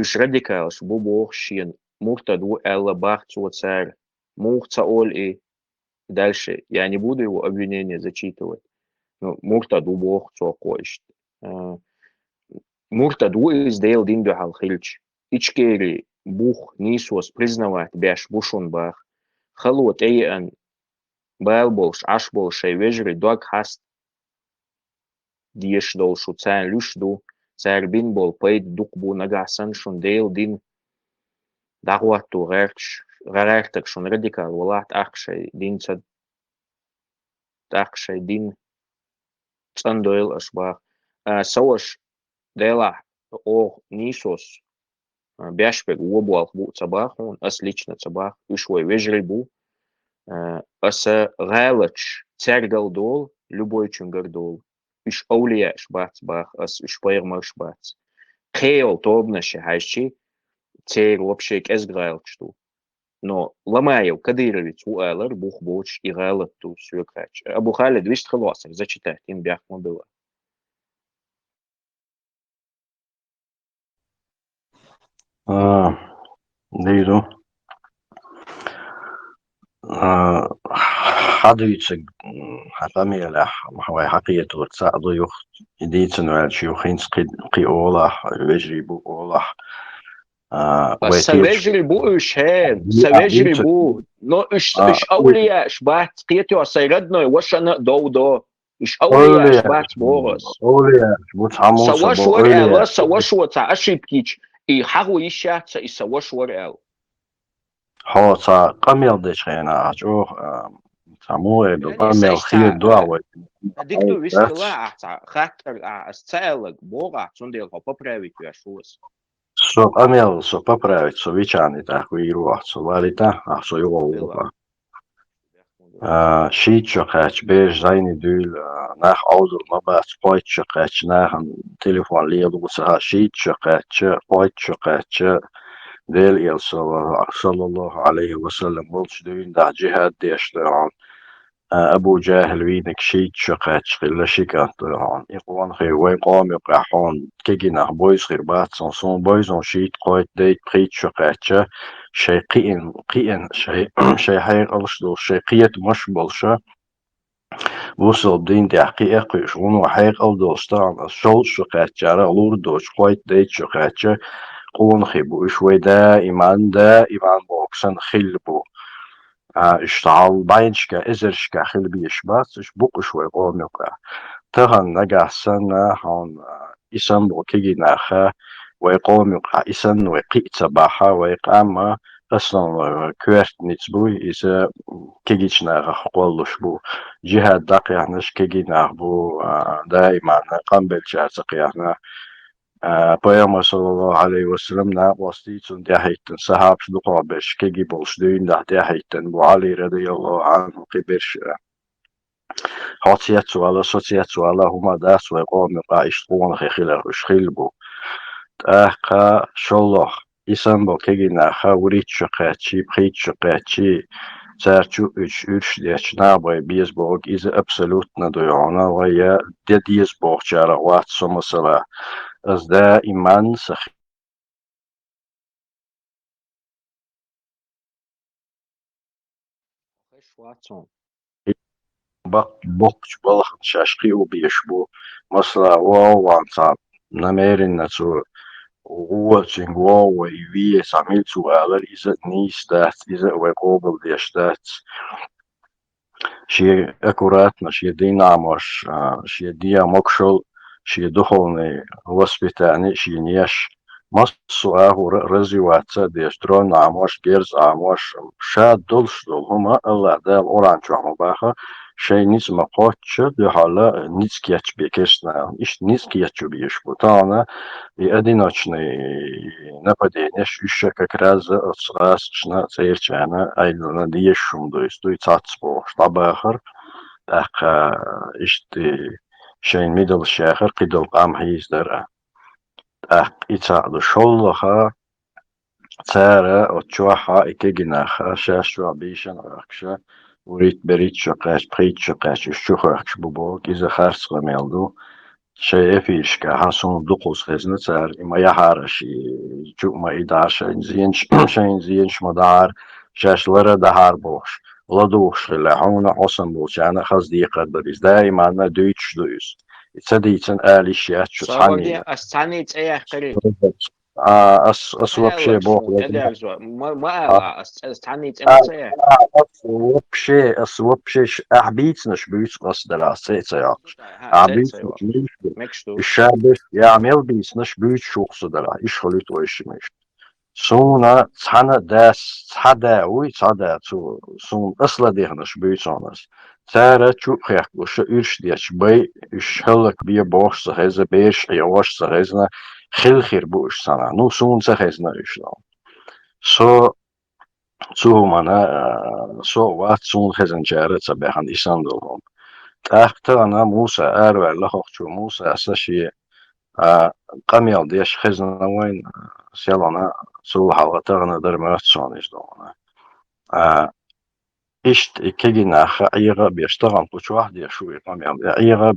ish radikals bu bo shin муртаду элла бахцу царь мурца оль и дальше я не буду его обвинения зачитывать но муртаду бог цокоишь муртаду из дейл дин духал хильч ичкери бух нисос признавать бяш бушун бах халот эйан байлболш ашболш вежри дог хаст диеш долшу царь люшду царь бин бол пейд дукбу нагасан шун дейл дин دعوته غيرتك شون راديكال ولات أخشى دين صد أخشى دين صندوق أشباه سوش ديلا أو نيسوس بيشبك وبوال بو صباحون أس ليشنا صباح وشوي وجري بو أس غالتش ترجل دول любой чунгар дол إيش أولياء شبات صباح أس إيش بيرمر شبات خيل طوبنا شهايشي цер вообще кезграйл что но ломаю кадыровец у элэр бухбоч и галат ту свекач Абу Халид вist хлосах зачитать им бях мобила ديرو حديث حفامي له هو حقيقة وتساعدوا يخ ديتن والشيوخين قي أوله ويجري بو أوله سويجري بو إيش هاد سويجري بو نو إيش أولياء إيش بات قيتي وسيردنا وشنا دو إيش أولياء إيش بات بورس أولياء بوت عموس سواش وقع سواش وتعشي بكيش يحقوا يشات يسوش ورقه هو تا قميل ديش خينا أجو تامو إدو يعني قميل خير دوا دكتور ويسكلا خاطر استعلق بوغا تنديل هو ببراوي كياشوس سو قميل سو ببراوي سو ويچاني تاخوي روح سو واليتا سو يوغا شيت شقاش بيش زيني دول ناخ أوزر مبات بايت شقاش ناخ تليفون ليلو سها شيت شقاش بايت شقاش ديل يل صلى الله عليه وسلم ولش دوين دا جهاد ديش دعان أبو جاهل وينك شيت شقاش خلا شيكات دعان إقوان خير وين قام يقاحون كيجينا بويز خير بات سنسون بويزون شيت قايت ديت قيت شقاش شي قين شي حير ألشدو شي قيت مش بلشا وصل دين تحقيق قيشون وحيق أو دوستان الشول شقاش جارة لور دوش قايت ديت شقاش قون خيبو شوي دائما بوكسن خلبو اشتعال باينشكا ازرشكا خلبي اشباس اش بوق شوي قوميوكا تغن نجح سنة هون اسم بوكيجي ناخا ويقوميوكا اسن ويقيت سباحة ويقام اصلا كويرت نيتسبوي إذا كيجيش ناخا قولوش بو جهاد داقي نش كيجي ناخبو دائما قنبل جاتقيانا Peygamber sallallahu aleyhi ve sellem ne yapmıştı için dehayten sahab şuduqa beş kegi bolşdüğün da dehayten bu Ali radıyallahu anhu kibir hatiyet suala sosiyet suala huma das ve qawmi qaishqun khilar ushkhil bu taqa shollah isan bo kegi na khawrit shaqachi bkhit shaqachi Serçu 3 diye çnabay biz bog iz absolutna doyana ve ya dediz bogçara wat somasala az daiman واتسون بقش بلخ شاشقي وبيشبو مثلا واو وانصاب نميرن نتو وهو تنقوا ويبي ساميل سؤال إذا نيستات إذا وقوبل ديشتات شي أكوراتنا شي دينا مش شي ديا مكشل شي دخلني وسبتاني شي نيش مصو أهو رزي واتسا ديشترون عموش جيرز عموش شاد دولش دول هما الله دال أورانجو عمو باخا شي نيز مقوتش دي حالا نيز كياتش بيكشنا إش نيز كياتش بيشبو تانا يأدينوچني нападениеш üşe kakraz отсгасчна цейрчана айлана диешум доисту цацбо штабахар так ишти шейн мидл шахар قدل قام هيزدر так ицаду шоллаха цара отчуаха икегинаха шашва бишан ракша وريت بريت شقاش بخيت شقاش الشخرش بوبوك إذا خارس غميلدو شيء فيش كحسون دقوس خزنة صار إما يحارش جو ما يدعش شين زينش مدار شاش لرا دهار بوش لدوش لحونا حسن بوش أنا خز دقيقة بريز دائما ما دويش تصديتن آلي شيات شو صابردي استانيت ايه قريب أس وبشي بوخ ما استانيت ايه أس وبشي أحبيتنش بيوت قصد العسيت سياقش أحبيتنش الشاب يعمل بيسنش بيوت شوخ صدرا إيش خليت وإيش سونا تحنا داس تحداوي تحداتو سون أصلا ديهنش بيوت صانس تارا شو خيخ وش إيش ديش بي إيش هلك بيه بوش سهزة بيش يواش سهزنا خيل خير بوش سنة نو سون سهزنا إيش لون سو مانا سو وات سون خزن جارت سبحان إسان دولهم تاخت أنا موسى أروع لخوخ موسى أساشي قميل ديش خزن وين سيلانا سو حلقتنا درمات سونيش دونا إشت كيجينا خيرا بيش طبعا كل واحد يشوي قميل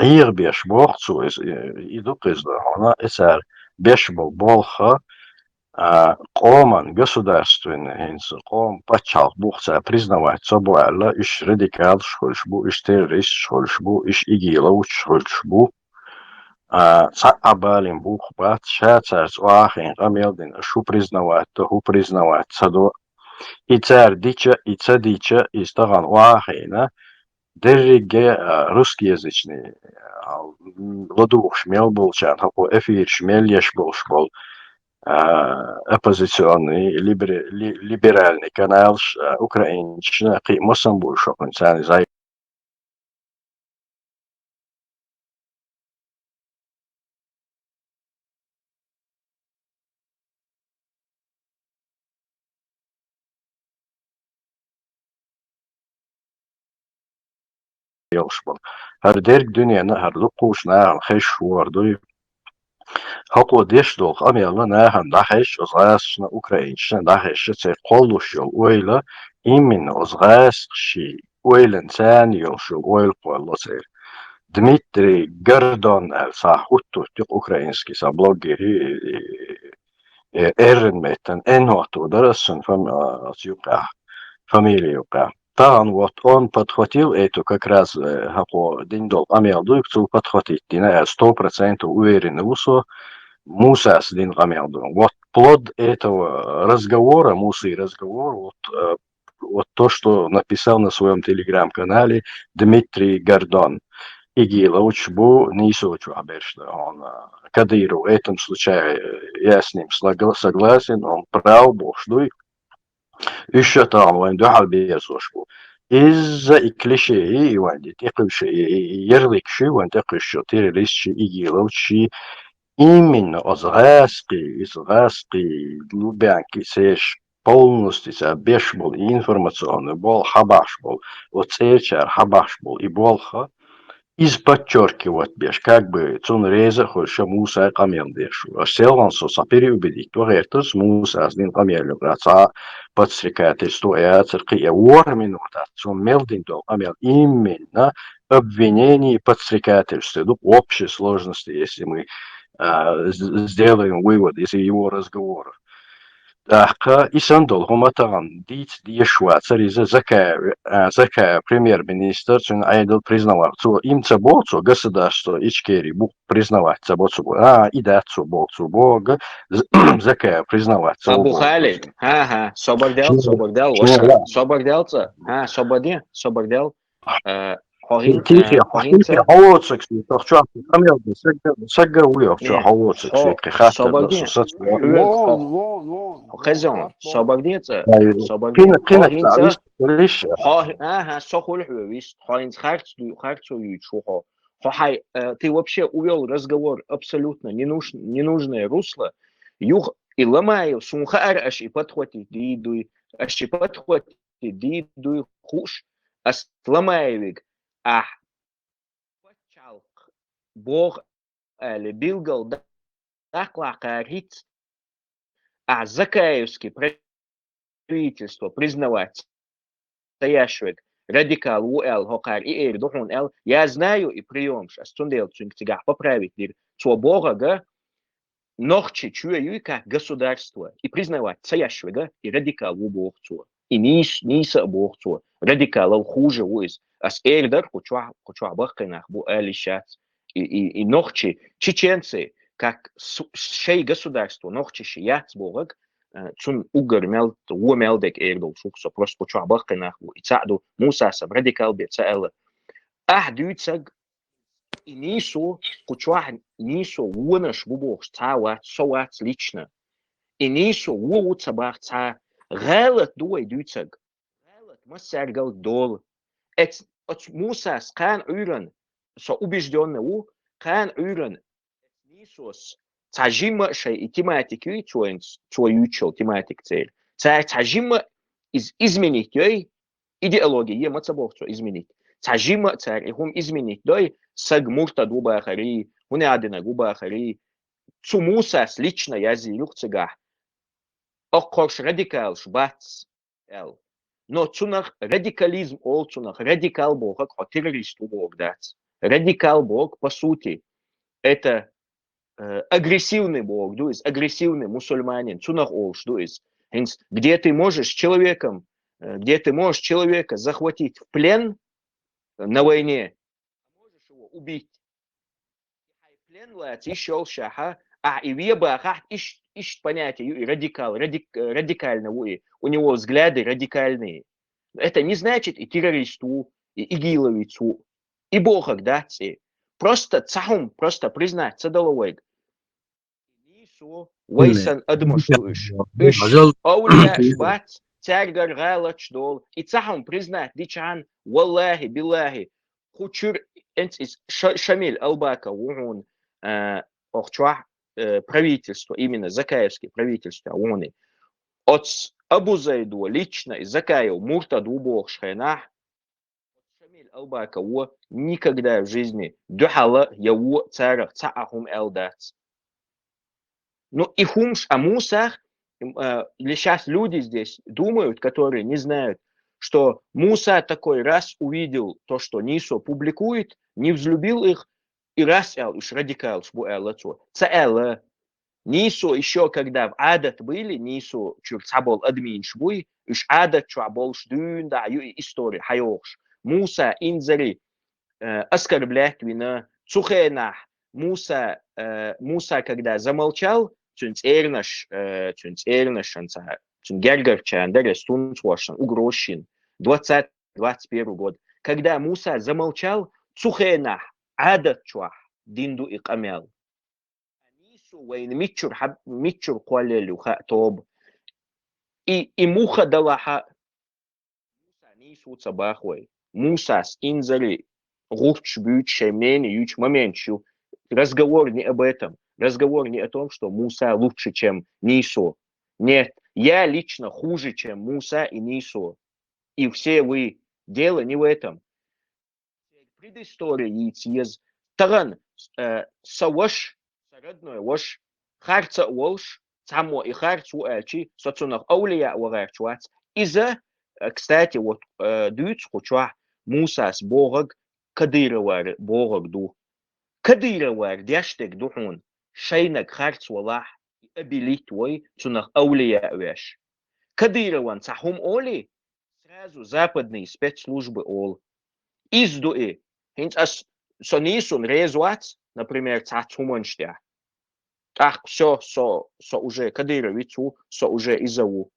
عيغ بيش بوخ سو يدو قزد هنا إسار بيش بولخا قومان государственный قوم пачал бухца признавать собой alla ish radikal шхольшбу ish terrorist шхольшбу ish игилов шхольшбу саабалин бух бат шацарс уахин гамелдин шу признавать то ху признавать садо ицар дича истаган уахина дерриге русскоязычный ладух шмел был чан хаpo эфир шмел еш был оппозиционный, либеральный канал украинщина қимасан бұл шоқын сәні зай. Her derg dünyanı her lukuş nağın xeş vardı. Haqo deş dolq amyalla nağın daheş ozğasına Ukraynçına daheşe çey qolluş yol oyla imin ozğasqşi oylan sen yol şu oyl qollu çey. Dmitri Gordon sahuttu ukrainski sa bloggeri erinmeten enhotu darasın фамилию. Там вот он подхватил эту как раз Диндол Амелду, кто подхватить, 100% уверен, что Муса с Дин Амелду. Вот плод этого разговора, Муса и разговор, вот то, что написал на своем телеграм-канале Дмитрий Гордон. Игилович бу нисочу обершно. Он Кадыру в этом случае я с ним согласен, он прав, бошдуй. Еще там вон духал бьезошку. Из-за клишей вон текущий ярлыкший вон текущий террористчий игиловчи именно израски Лубянки сеш полностью беш был информационный был хабаш был вот сечер хабаш был и болха из подчеркивать беш как бы цун реза хоча Муса камелдеш. Селан со переубедить то это с Муса с Дин камелю раца подстрекательство и церкви минута цун мелдин то камел именно обвинение и подстрекательство в общей сложности, если мы сделаем вывод из его разговора. Так, и сандол хоматан ди Швейцар из зака премьер-министр цун айдол признавал, что им цабоцу государство ичкери бук признавать цабоцу и дать цабоцу бога зака признавать. Абухали, ага, собордел, соборделца, собордел. Тихий, хавоцек, toch tja, kamel, sagga uyo, tja, hawoцек, свекри, хатта, Raison, собордеца, ага, сохуль хуевист, хаинц харцу ючухо. Хай, ты вообще увел разговор абсолютно ненужное русло. Юх и ломаю, сумхар аж и подхватит, дидуй, аж и подхватит, дидуй, хуш, ас ломаевик. Почалк Бог билгал даклагарит, Закаевский правительство признавать стоящего радикал УЛ Хокар и Эрдохон Л. Я знаю и прием сейчас тундел цунгтига поправить цо Бога га нохчи чую как государство и признавать стоящего и радикал у Бог цо и ниса Бог цо радикалов хуже уиз. As eerder, кучуа бахканах бу алишат и нохчи чеченцы, как шей государство, нохчи шият богак, цун угар мел уамелдек eerder, шуксо просто кучуа бахканах бу ицаду Мусаса радикал бецаэла. Дюйцаг и нису кучуа нису уанаш бу бог цават соват лично. И нису уут бах ца галат дуай дюйцаг. Галат массаргал дол. Мусас кан уйран, со убежденный кан уйран, нисос тажима шей и тематики чуючил тематик цель. Тажима изменить ей идеологии, емацабов изменить. Тажима царь и хум изменить дой сагмурта дуба хари, унеадина губа хари. Цу Мусас лично язи люхцега. Оккорш радикал шбац эл. Но цунах радикализм ол цунах радикал бог, как террорист бог дать. Радикал бог по сути это агрессивный бог, то есть агрессивный мусульманин. Цунах ол что есть. Где ты можешь человека захватить в плен на войне, можешь его убить. Плен лать еще шаха, и веба ищет понятие радикально, у него взгляды радикальные. Это не значит и террористу, и игиловицу, и бога дать. Просто цахум, просто признать, цадаловик. Нису ويسن أدمشتوش إش أولياء شبات تارجر غالتش دول إتساهم بريزنات ديشان والله بالله خучур أنت شامل ألباка وون أخشوا правительство именно закаевские правительства они от Абузайду лично из Закаев Муртад убог шхайнах Шамиль Албака во никогда в жизни духала его царах цаахум элдац. Ну и хумш амусах или сейчас люди здесь думают, которые не знают, что Муса такой раз увидел то, что Нисо публикует, не взлюбил их и раз уж радикал шбу элацо. Цаэла Нисо еще когда в адат были, Нисо чурцабол админ шбуй, уж адат чуабол шдюн, да, история, хайокш. Муса инзари оскорблять вина, цухенах. Муса когда замолчал, цунц эрнаш, цун гергерчан, да, стунцвошан, угрощин, 20-21 год. Когда Муса замолчал, цухенах, адат чуах, динду и камел. وين ميتشر قواليلو توب и муха далаха Муса нису цабахвай Муса с инзали гурч бют шемени юч моментчу разговор не об этом, разговор не о том, что Муса лучше, чем Нисо. Нет, я лично хуже, чем Муса и Нисо. И все вы, дело не в этом. Предыстория есть таран саваш родной ваш харца волш само и харцу элчи соцунах аулия варчуац из-за кстати вот дюц хоча Муса с Богог Кадыровар Богог ду Кадыровар дяштек духун шайнак харц валах обелить твой цунах аулия веш Кадырован цахум оли сразу западные спецслужбы ол издуи хинц ас сонисун резуац например цахуманштя Ах, все, уже Кадыровицу, уже изову.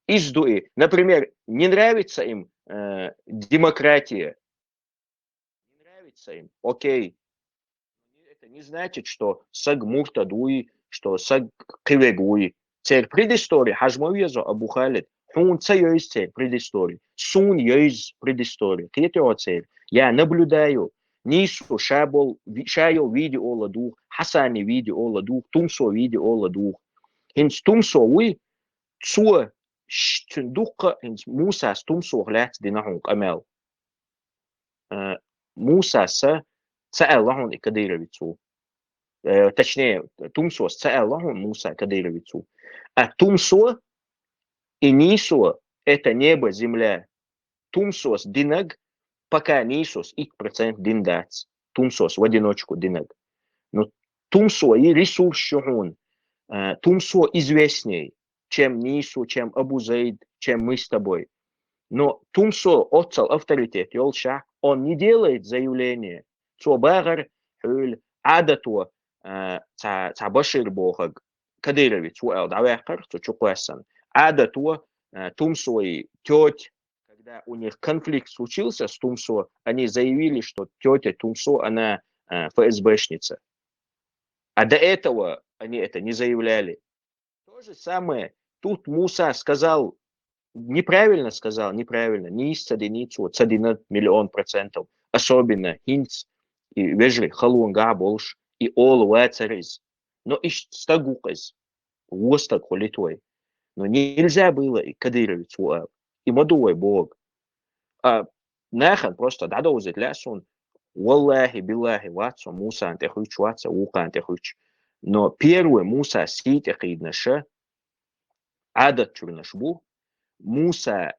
Издуи. Например, не нравится им демократия. Не нравится им. Окей. Это не значит, что саг муртадуи, что саг кивегуи. Цель предыстории. Хажмовьезо Абу Халид. Хун есть цель предыстории. Сун есть предыстории. Какая цель? Я наблюдаю. Нису шайо видео ладух, Хасани видео ладух, Тумсо видео ладух. Хинс Тумсо уи цуа чундуха хинс Муса с Тумсо глядь динахун камел. Муса с цаэллахун и Кадыровицу. Точнее, Тумсо с цаэллахун Муса Кадыровицу. А Тумсо и Нисо это небо, земля. Тумсо с динаг пока Нисос их процент диндац, Тумсос в одиночку динаг. Но Тумсо и ресурс шухун, Тумсо известней, чем Нису, чем Абу Зейд, чем мы с тобой. Но Тумсо отцал авторитет, Йолша, он не делает заявление. Цобагар, хюль, адату, цабашир богаг, Кадырович, давайкар, цучукуэсан. Адату, Тумсо и теть, когда у них конфликт случился с Тумсо, они заявили, что тетя Тумсо, она ФСБшница. А до этого они это не заявляли. То же самое, тут Муса сказал, неправильно, не из цадиницу, цадина 1,000,000%. Особенно хинц и вежли халунга больше, и ол вацарис. Но ищ стагуказ, востак холитой. Но нельзя было и Кадыровицу и мадуй Бог. Нахан просто дадоузит лясун. Валлахи, биллахи, ватсо, Муса антехуч, ватсо, ука антехуч. Но первый Муса ситях иднаша, адат чурнашбу, Муса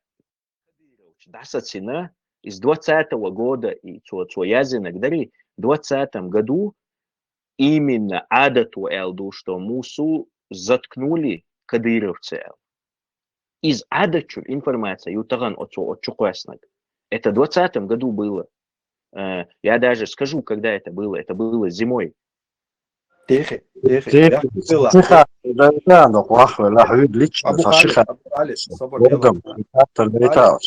дасацина из 20-го года и цоязинок дари, в 20-м году именно адату элду, что Мусу заткнули кадыровцы. Из адачу информация ютаган от чукуэснак. Это в 20-м году было. Я даже скажу, когда это было. Это было зимой. تيخي لا نقوح لا حبيب ليش ابو فشخة خالد صبر بردم حتى البيتاع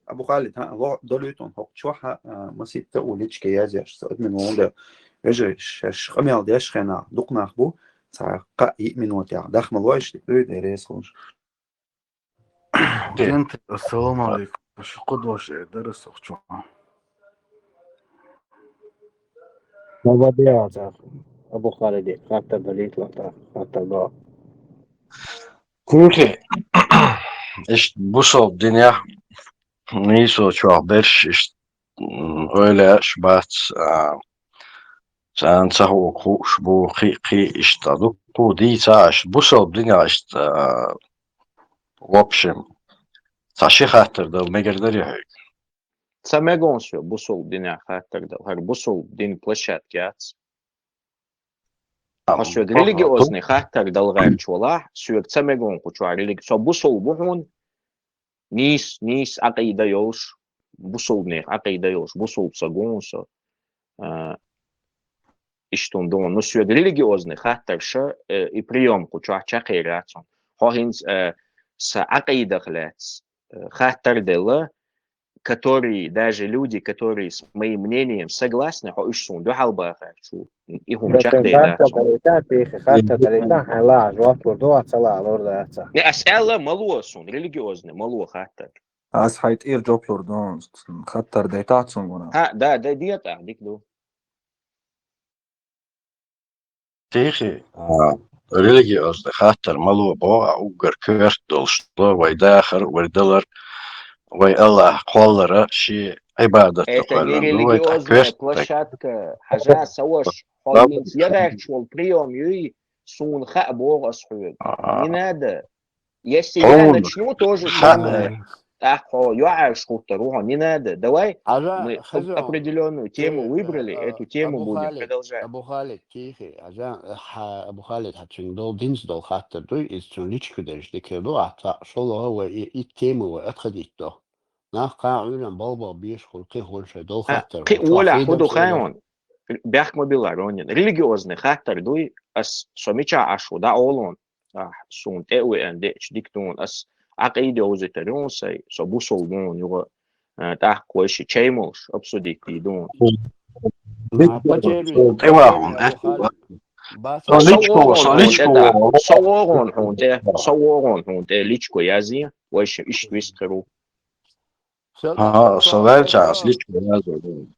ابو خالد ها دوليتون هوك شوحه مسيت تقول ليش كيازي سؤال من موضوع اجري خميال ديش خنا دقنا خبو ساقا يؤمن وتاع دخم الواش تقول دريس خوش انت السلام عليكم شو قدوة شيء درس اخشوا ما بدي أعرف أبو خالد خاطر دليل لا خاطر ضاع كوكي إيش بوصل الدنيا نيسو شو برش إيش öyle şubat sen sahu kuş bu ki işte bu diysa bu sol dünya işte в общем saşı hatırda megerler ya Саме гонсё бусол диня хаттарда, хар бусол дин площадкяц. Хашё религиозный хаттар далгар чола, сүйөк саме гон кучуа религия. Со бусол бухун нис акида ёш, бусол не акида ёш, бусол сагонсо. Иштун дон, ну сүйөк религиозный хаттарша и приём кучуа чакырацон. Хохинс с акида хлец хаттар дела, которые даже люди, которые с моим мнением согласны, họ ишун до халба хочу и хум чахдейда. خاطر دليل حلا جواب وردو أتصلا لورد أتصلا Не асэла малуа сун, религиозный малуа хаттар. أس حيت إير جوبلور دون خطر ديتات سونغونا Ha, да, диета, дикду. تيجي religiös hatar malu boğa ugar kört dolştu vay dahar vay وي الله قولره شيء عبادة Это не تقولن وي религиозная تكفرت площадка. Хажа сауаш холинс ягачвал прием юй сун ха бога схует. Не надо. Если я начну тоже юаш хутору, не надо. Давай мы определенную тему выбрали, эту тему будем продолжать. أبو خالد كيفي أبو خالد هتشين دول دينز دول خاطر دول إستون ليش كدرش دكتور عطا شلون هو التيمو وأتخديته ناقع عنا بابا بيشخل كيهول شيء دول خاطر ولا خدو خاون بيحك مبيلارونين ريليجيوزني خاطر دوي أس سميتشا عشو دا أولون سون تأوي أن ديش ديكتون أس عقيدة وزيترون سي سبوسول دون يغا تاح كويشي تشيموش أبسوديكي دون صورون هون ليشكو يازي ويش ويسترو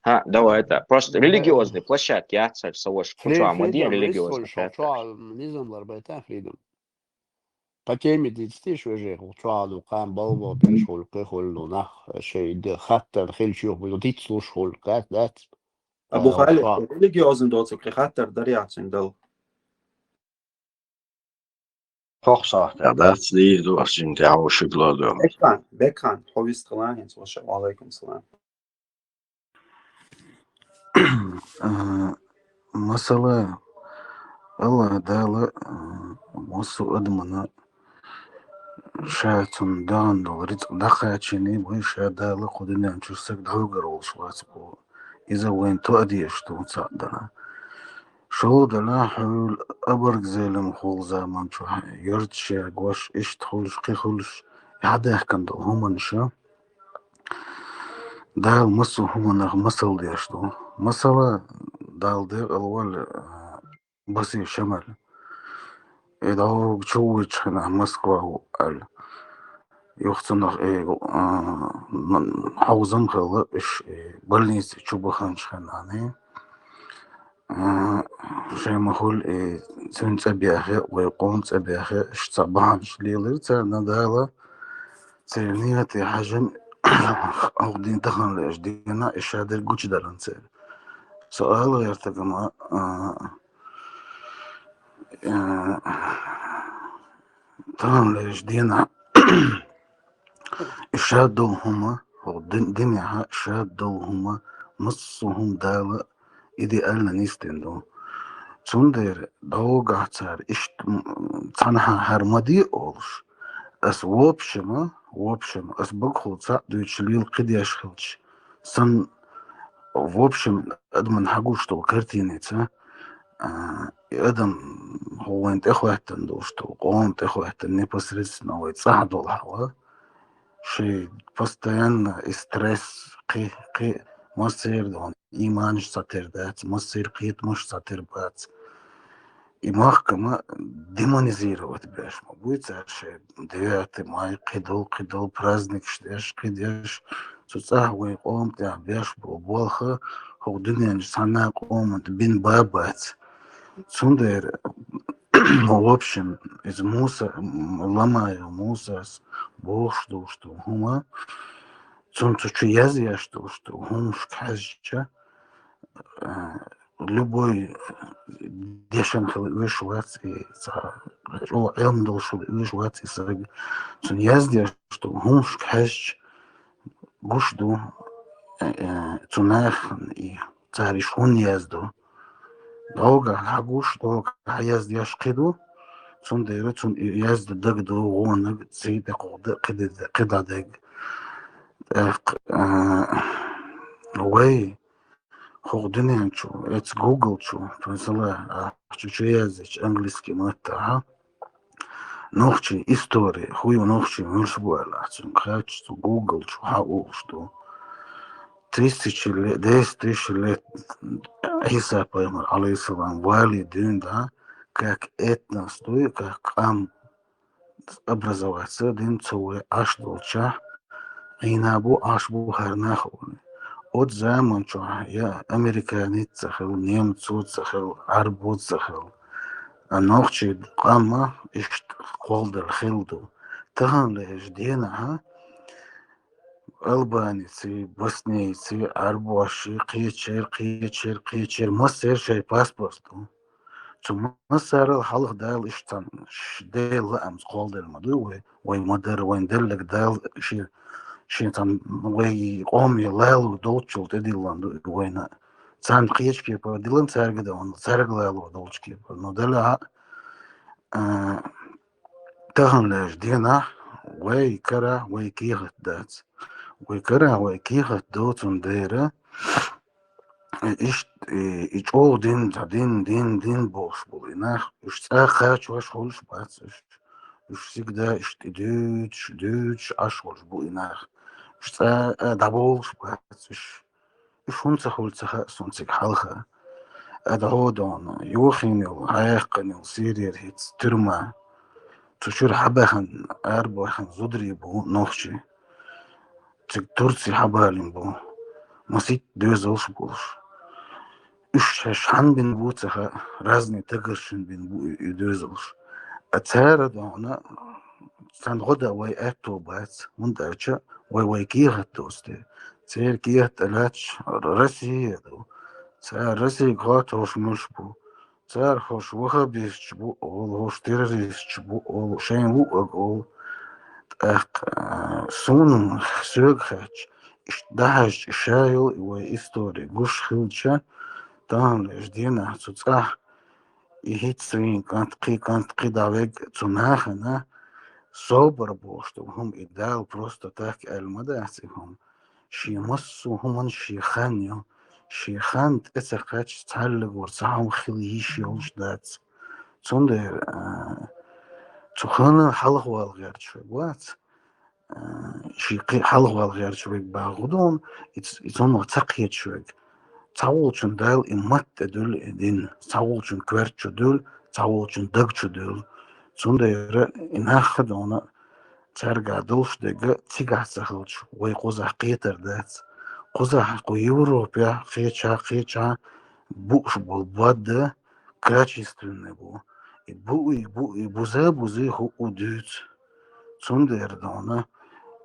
ها давай это просто религиозный площадки яцар савош куча мадин религиозный نظامlar بيتاح فيدم قتيمي ديستيش وجه وطعال وقام بابا بيشغل كيخل ونخ شيء ده حتى الخيل شيوخ بيضيت سوشغل كات ذات أبو خالد ريليجيوزن دوتك خاطر درياتين دل Toch sagt dat die door zijn jouw schulden. Bekan حويس قلان والسلام عليكم السلام مسألة الله دالة مصو أدمنا شاتون دان دولريت دخاتشيني ويش دالة قدنا نشوفك دهوجر وصواتكو إذا وين تؤدي أشتون صعدنا شو دلا حول أبرق زي المخول زمان شو يرد شيء قواش إيش تخلش قي خلش يعده كان دو هم نشا دال مصو هم نخ مصل ديشتو مصلا دال دي الأول بسي شمال إذا هو شو يتشخنا مسكوا وقال يختنخ إيه حوزن خلا إيش بلنيس شو بخانش خناني شيء مخول سن تبيعه ويقوم تبيعه اشتبانش ليلرتا ندالة ترنية حجم أو دين دخل ليش دينا إشادر جوش درنسير سؤال غير تجمع تهم ليش دينا إشادوا هما أو دنيا إشادوا هما نصهم دالة إذا قالنا نيستندو تندر دوغا تار إشت تنها هرمدي أولش أس وابشما أس بقخو تعدو يتشليل قدياش خلش سن وابشم أدمن حقوشتو كارتينيتا أدم هو انت إخواتن دوشتو قوانت إخواتن نيبسرسنا ويتصاحدو الحوا شي постоянно ستريس قي مصير دون إيمانش ساتر دات مصير قيت مش ساتر بات и محكمة демонизировать беш. Будет шеи 9 мая قدل праздник штеш قديش تتصاحوي قومت беш بوالخة هو دنيا سنة قومت بين بابات سندر в общем из муса ломаю мусас бог что хума солнце я что хумш кажется любой дешенхел вышвать и должен вышвать и саг я что хумш кажется гушду цунах и цариш он язду долго хагуш долго яздяш киду سنديرت يازد دقدو غونق زيد قدادق وي خودني شو اتس جوجل شو مثلا شو يازج انجليزكي متاع نوختي истории хуй نوختي مش بولا خاطش جوجل شو حقوق 1000 лет 10 000 лет Иса عليه السلام والدين да как это стоит, как образоваться, дым целый аж долча, и набу аж бухарнаху. От zaman что я американец захел, немец захел, арбут захел, а ночи кама ишт холдер хилду. Тахан лишь дена, албанцы, боснийцы, арбоши, кичер, мастер шей паспорту. ثم مسار الحلق دال اشتن دال امس قال دال مدو وي مدر وين دلك دال شي تن وي قوم يلال دوتشل تديلان وين سان قيش كي بدلن سارغ دون سارغ لالو دوتشكي نو دلا تهن لاش دينا وي كرا وي كيغت دات وي كرا وي كيغت دوتن ديره ich all den bosch был nach ich хочу школш бац ich всегда дюч ашколш был nach ich даболш бац ich фунца холца сонцик халха адhodon юхинил хайхнил сирир хит тюрма тушур хабахан арбахан зудри бу нохчи цик турци хабалин бу масит дөзолш болш шан бин буцаха разные тагыршин бин дөзолш ацара дона сангода вай эту бац мундача вай киhat досте цер киhat алач Россия до цар Россия гот хош бу цар хош вахабис бу ол хош террорист бу ол шен бу ол сун söghaч даш шайл вай история гуш хилча dann ist die nach zu zach ich hitzwin kant daveg zu nachen ne sober boshtum ideal просто так المداسهم شي مصهم شي خانيو شي خانت اتسقاش تعلق ورصاهم خليش يوش دات زonder zu خانه حلق والغير شوي وات شي حلق والغير شوي باغدون it's تقيت شوي цаулчун дал и маттедул эдин цаулчун кверчудул цаулчун дагчудул сундайра инахад она царгадулш дега цигасахылч ой козах кетердец козах ко Европа хеча буш бол бадда качественный был и бузе ху удюц сундайра она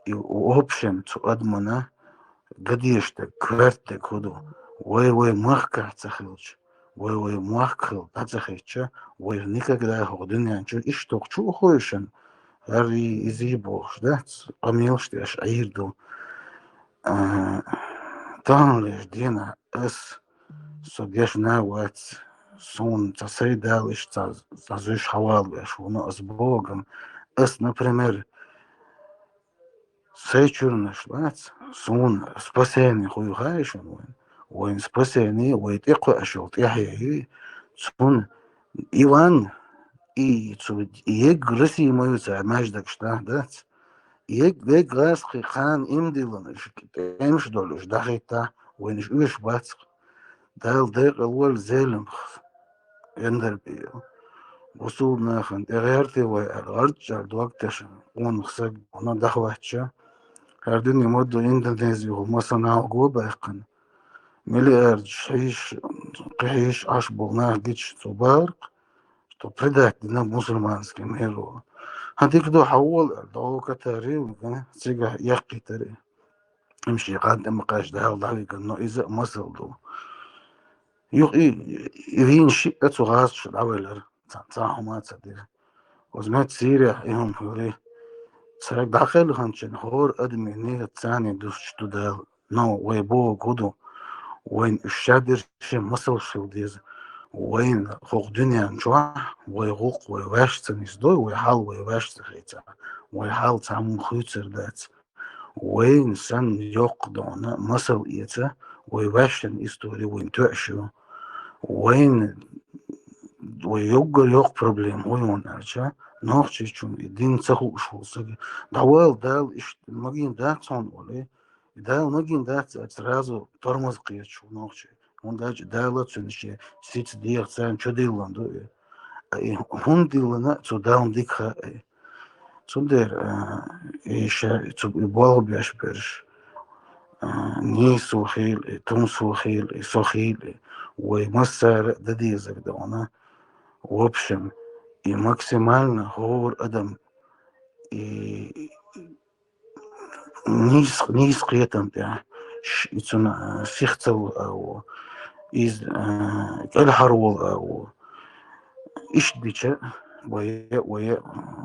и в общем цу адмана гадиште кверте куду Ой, махка цахилч, ой, махкал, цахича, ой, никогда ходин янчу, и что к чу хоишен, ари изибош, да, помилшти аж аирду. Там лишь дина, эс, собеш нават, сон, цасей далиш, цазуш хавалгаш, уно с Богом, эс, например, сейчурнаш, да, сон, спасение хуюхаешь, وين спасение ويتقوا أشوط يحيى تكون إيوان تود يجرسي ما يسا ماجدك شتاهدات يجرس خان إمدلون إمش دولش دخيتا وينش إيش باتق دال ديق أول زيلم يندر بيو وصولنا خن غيرتي وارجع الوقت ونخسق ونضحواتشا هردين يمدوا إندونيسيا ومصنع وقوبة يقن ملي أرج حيش قحيش عشبو جيتش تبارك تو بريداك دينا مسلمانسكي ميرو هديك دو حول دو كتاري وكان سيجا يقي تاري يمشي قاد مقاش ده ضحك إنه إذا مصل دو يغين شيء أتوغاز العويلر تاعهم تصدق وزمات سيريا إهم هوري سرق داخل هنشن هور أدمي نيه تاني دوش تدال نو ويبو قدو وين الشادر شي مصل شو ديز وين خوق دنيا نشوح ويغوق ويواش تنسدوي ويحال ويواش تخيتا ويحال تعمل خيوتر دات وين سن يقضون مصل إيتا ويواش تنستوري وين تعشو وين ويوجر يوق بروبليم وين أرجع نوخشي شون الدين سخو شو سجى دوال دال إيش المجين ده صان ولا ده المجين ده ترازو ترمز قيد شو نوخشي هون ده دالة شون شيء سيت دير سان شو ديلان دو هون ديلنا تو داون ديك خا تودر إيش تو يبغى بيش برش نيس وخيل تونس وخيل سخيل ومصر ددي زقدونا وبشم ماكسيمالنا هو أدم نيس قيتم بيع يتون سيختو أو إز الحرول أو إيش ديشة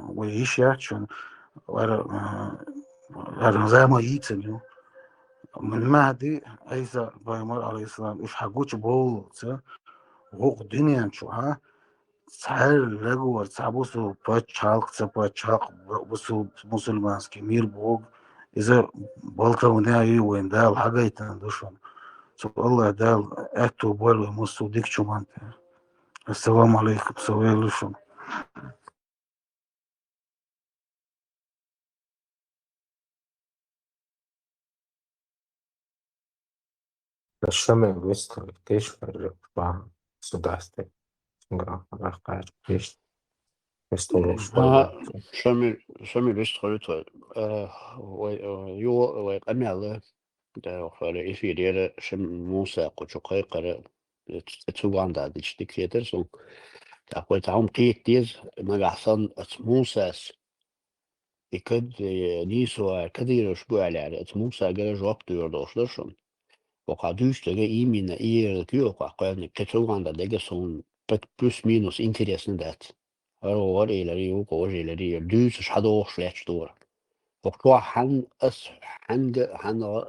ويش يعشون ورا زي ما يتنيو من مهدي عيسى بايمر عليه السلام إيش حقوش بول وق دنيا شوها سهل لقوا تعبوسو باتشالق بوسو مسلمانسكي مير بوغ إذا بالتا وناي وين دال حاجة يتندوشون سو الله دال أتو بولو مصو ديك شومان السلام عليكم سويلوشون Lasciami questo text per qua sudaste. Questo lo ها شامل بيشتغل ويو ويقمع ده فعلا في دير شم موسى قشقي قرأ تسوان ده ديش ديكتاتور سو تقول تعوم قيت ديز ما قحصن موسى يكد نيسو كدير شبوع على موسى قال جواب ديردوش لشون وقعدوش تجا إيمين كيو وقعد كتسوان ده دقة سون بلس مينوس интересно دات هو إلى يوكو إلى دوس شحدو شلاتش دور وقتها han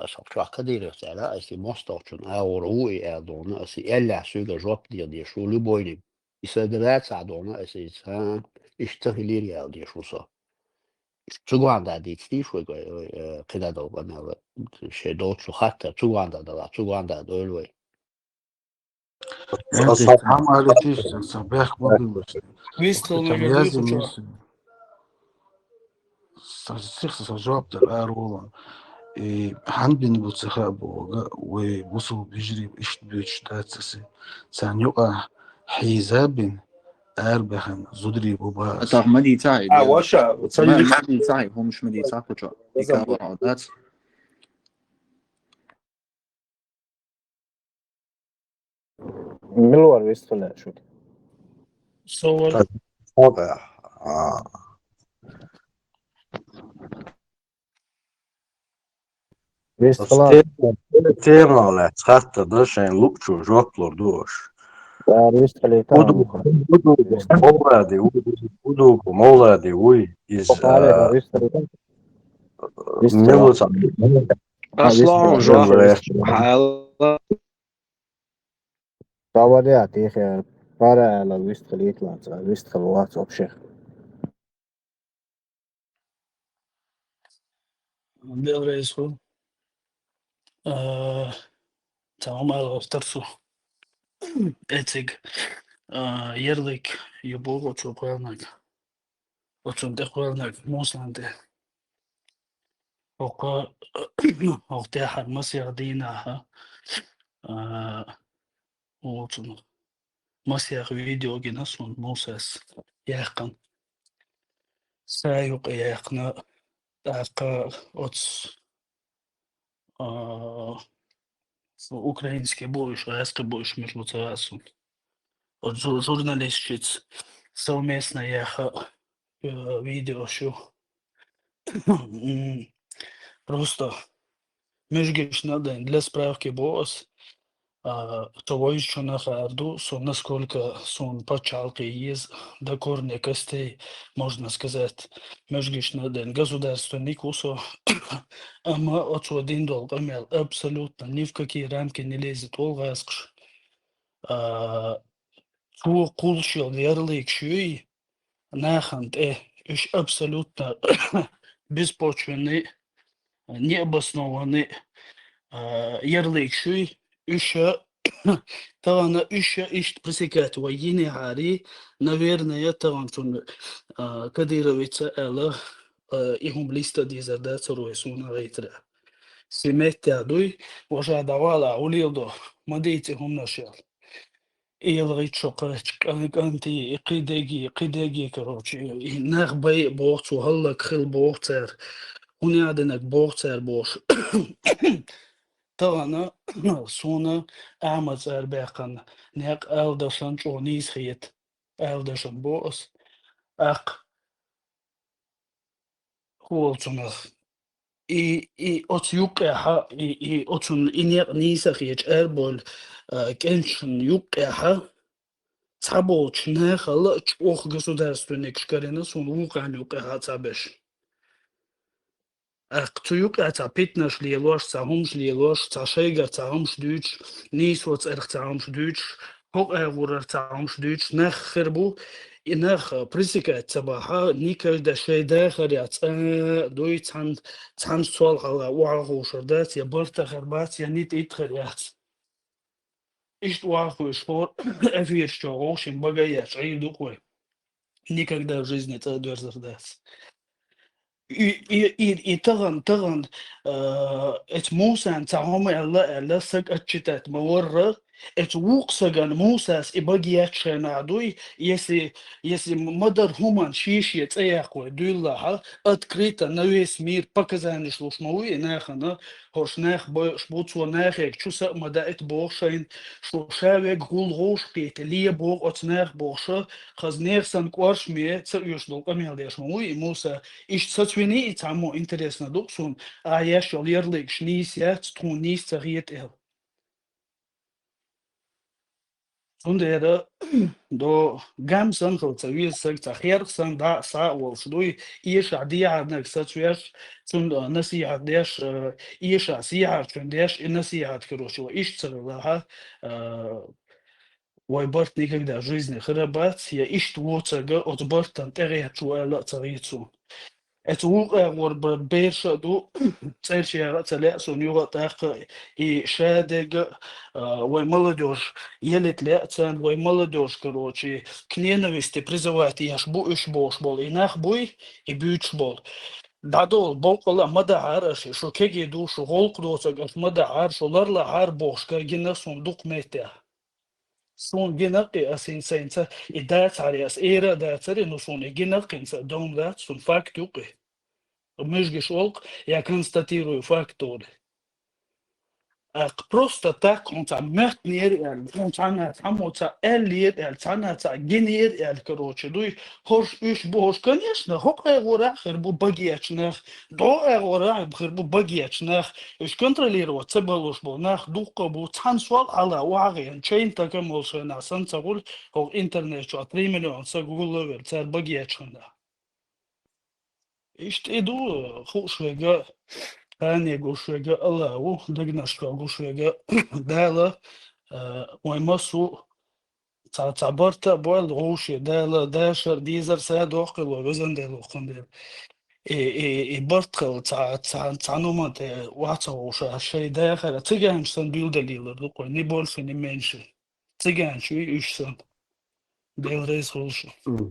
så kadire sala asi mostachun aurui adona asi ella suga job dir shulu boyni isagrat adona asi sa ishtahilir ya dir shusa tuganda di stifo keda do bana she do hatta tuganda dolwe أنت تعمل على تيش صباح بدو Вистал там мега لازم дюсуча. يس سيخ جواب الأرولا حنبين بوتسخاء بوغا وبوصو بيجري إيش بيش داتسي سان يقع حيزابين أربحن زدري بوباس طب مدي تاعي واشا ما مدي تاعي هو مش مدي تاعي كوتشا يكابر عودات ملور ويستخلع شو صور واضح ويستخلع تيرنا تخطى دشين لوكشو جوكلور دوش ويستخلع تام مولادي وي إز ميلوس أصلا جواب حالا طبعا يا تيخي بارا على ويستخلع يطلع ويستخلع واتساب شيخ دير رئيسو تمام على افترسو اتيج يرلك يبوغ وتشوقرنك وتشوقرنك موسلانده وقا وقتها مصير دينها وتشوق مصير فيديو جنسون موسس يحقن سايق يحقن تاق أوتس украинский больше, русский больше между террасом. Вот журналист совместно ехал видео шо. Просто межгиш надо для справки босс. Того еще на харду, насколько сон почалки из до корня костей, можно сказать, межгиш надо государственный кусок. А мы от один долг имел абсолютно ни в какие рамки не лезет олгаскш. Ту кулшил верлик шуи нахант уж абсолютно беспочвенный, необоснованный ярлык шуи еще طبعا إيش пресекать военные хари, наверное, طبعا Кадировица Элла ихум листа дизердаться руесуна рейтре. Семетя дуй, уже давала улилдо, мадейте хум нашел. И речо канти قداجي короче, и нах бай бохцу халлак хил бохцер, уняденак бохцер бош. طبعا سونا أعمز أربعين نيق ألدشان جونيز خيت ألدشان بوس أق هو تنخ إي أتيوك ها إي أتون إنيق نيسا خيت أربول كنشن يوك ها تابو تنخ الله تشوخ государственник шкарина сун вукан юк ха табеш Aqtuyuk pitnash lielosh zahumsh lielosh zashega zahumsh Deutsch niswots zahumsh Deutsch hok wurer zahumsh Deutsch nach herbu nach prisika zabaha nikel da sheda khariat Deutsch hand sol hala wahu shordat ya barta kharbat ya nit it khariat ist wahu sport эфир что очень богаяш айду кой никогда в жизни это дверзардас И таган эт Мусан تعهم الله سق أشتت مورة эт وقسجن موساس إبجيات شنادوي يسي مدر همان شيشية أيقوى دولا открыто на весь мир показания шлушмовые нахана хош нах шбуцу нахек чуса мада эт бошайн шлушавек гул гошпет лие бог от нах боша хазнех сан кваршме церюш дол камелдешмовые Муса иш цацвини и тамо интересно доксун а я шел ярлык шнис я цтунис цариет эл Zonder do gamsan hulza wilsag tachiersan da sa wolsdui isha diadnak satsuyas zund nasihat desh isha sihat desh nasihat короче ish царла вой борт никогда в жизни храбат я иш твоцага от бортан теречуэла царицу Это вот берша ду цельчия целя сунюга так и шедега вой молодежь елет лецан вой молодежь короче к ненависти призывает яшбу ишбош и нах буй и бючбол дадол болкала мада араши шо кеги душу голкдоса гаш мада аршоларла ар бошка гина сундук мете Son genaki asinsensa i datsarias era datsari no son genakinsa дом да son фактуки. Межгиш олк я констатирую фактуры. Просто так он там мертнер, он там эллиет, там генер, короче, ну и хош уж бош, конечно, хок эвора хербу багечнах, до эвора хербу багечнах, уж контролировать цебалуш был, нах духка был, цансуал ала ваген, чейн так эмолшен, а сансагул, хок интернет, что 3 миллиона сагуловер, цар багечнах. Ишт иду, хушега. Ани гушега Аллаху, дагнашка гушега дала, мой масу цабарта бойл гуши дала дашар дизер садох кило везен дел ухандел. И бартхал цанумат ваца уша шей дахара цыган сан билдалилер дукой не больше не меньше. Цыган чуй ушсан. Дел рейс гушу.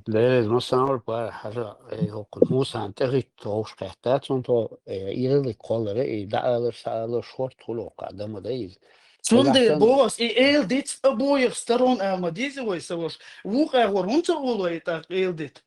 Lees massaar paar hasa hokul musan terit toos kahtat son to eerlik kollere i daaler saaler short hulo qadama dayz Цунде Эгахтан бос и элдит с обоих сторон амадизивай савош. Вуха ворунца улой так элдит.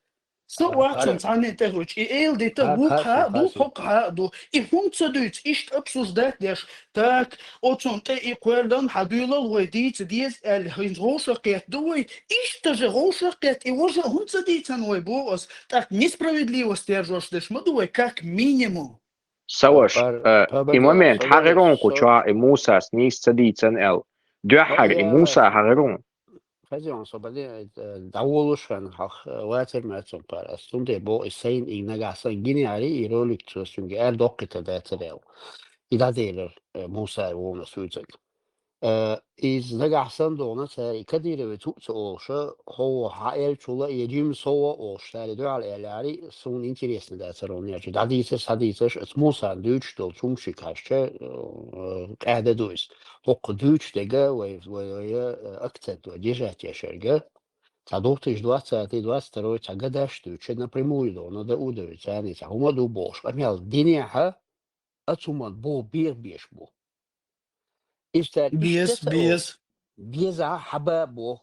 So watson цаны тэгвч и элдита вуха ду хокха ду и хунца дуц ишт обсуждать деш так отсон те и кверлан хадуйлал вайдит диес эл хинжошакет дуй ишта же хошакет и уже хунца дицан вай бос так несправедливость держишь деш мадуй как минимум. سواش i moment حغيرون كوشا موسى سنيس تديتن ال دوحر موسى حغيرون خزيون صبالي داولوشان حق واتر ماتون بار استونده بو اسين إغناغاسان جيني علي يرولك ترسونجي ال دوقيتا داتريو إذا ديلر موسى وونا سويتك إز نغاسان دونا تاري كدير بتوت أوشا هو حائل تولا يجيم سوا أوش تاري دو على الالاري سون انتريسن داترون يرجي داديتس هاديتس ات موسى دوش دول تمشي كاشتا قاعدة دويس هوق دوش دقا ويا أكتد وديجات يشرقا تدوتش دوات ساعتي دوات ستروي تقداش دوش напрямую دونا دا удовي تاني تهما دو بوش أميال دينيها أتومن بو بيش بو Без хаба бог,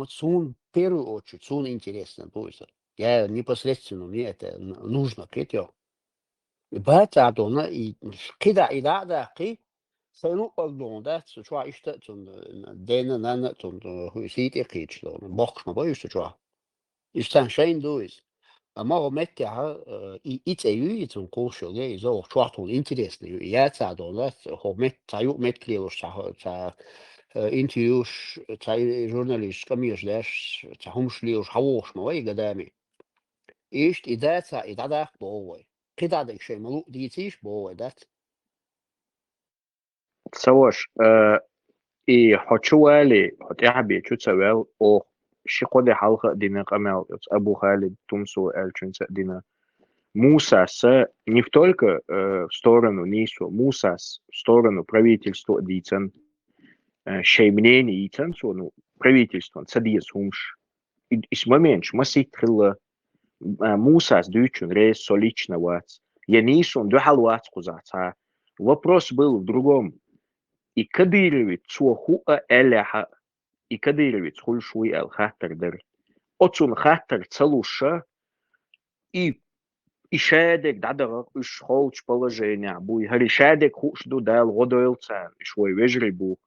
цун в первую очередь, цун интересно, то есть я непосредственно, мне это нужно, кретё. И поэтому, и кида и да, ки, сену алдонда, что ишта, цун, дена, нана, цун, хуисит и кичло, бог, ма боюсь, что иштан шейн дуис. Maar met ja, iets EU zo'n koosje, nee, zo zwart on interesse nu. Ja, het zou dan dat, met zij ook met kleurers, zij interviews, zij journalist, kamiers les, zij homsleers, houwers, maar wij gedaan mee. Eerst idee, zij dat echt bouwen. Kijk dat ik zeg, maar ook die is bouwen dat. سواش и حشوالي حتحبي شو تسوي أو شي قدي حلقة دينا قمال أبو خالد تمسو эльчинца дина Мусас не только в сторону Нису, Мусас в сторону правительства дицен, шеймнени дицен, ну правительство, цадиес умш. И с момент, маситрила Мусас дючун рейс солично вац. Я Нису он духал вац кузаца. Вопрос был в другом. И кадировит цуахуа эляха, и кадировит хульшуи эл хаттер. Отцун хаттер целуша и шедек дадах уж холч положение, буй харишедек хуш дудал годоилцан, швой вежри бу,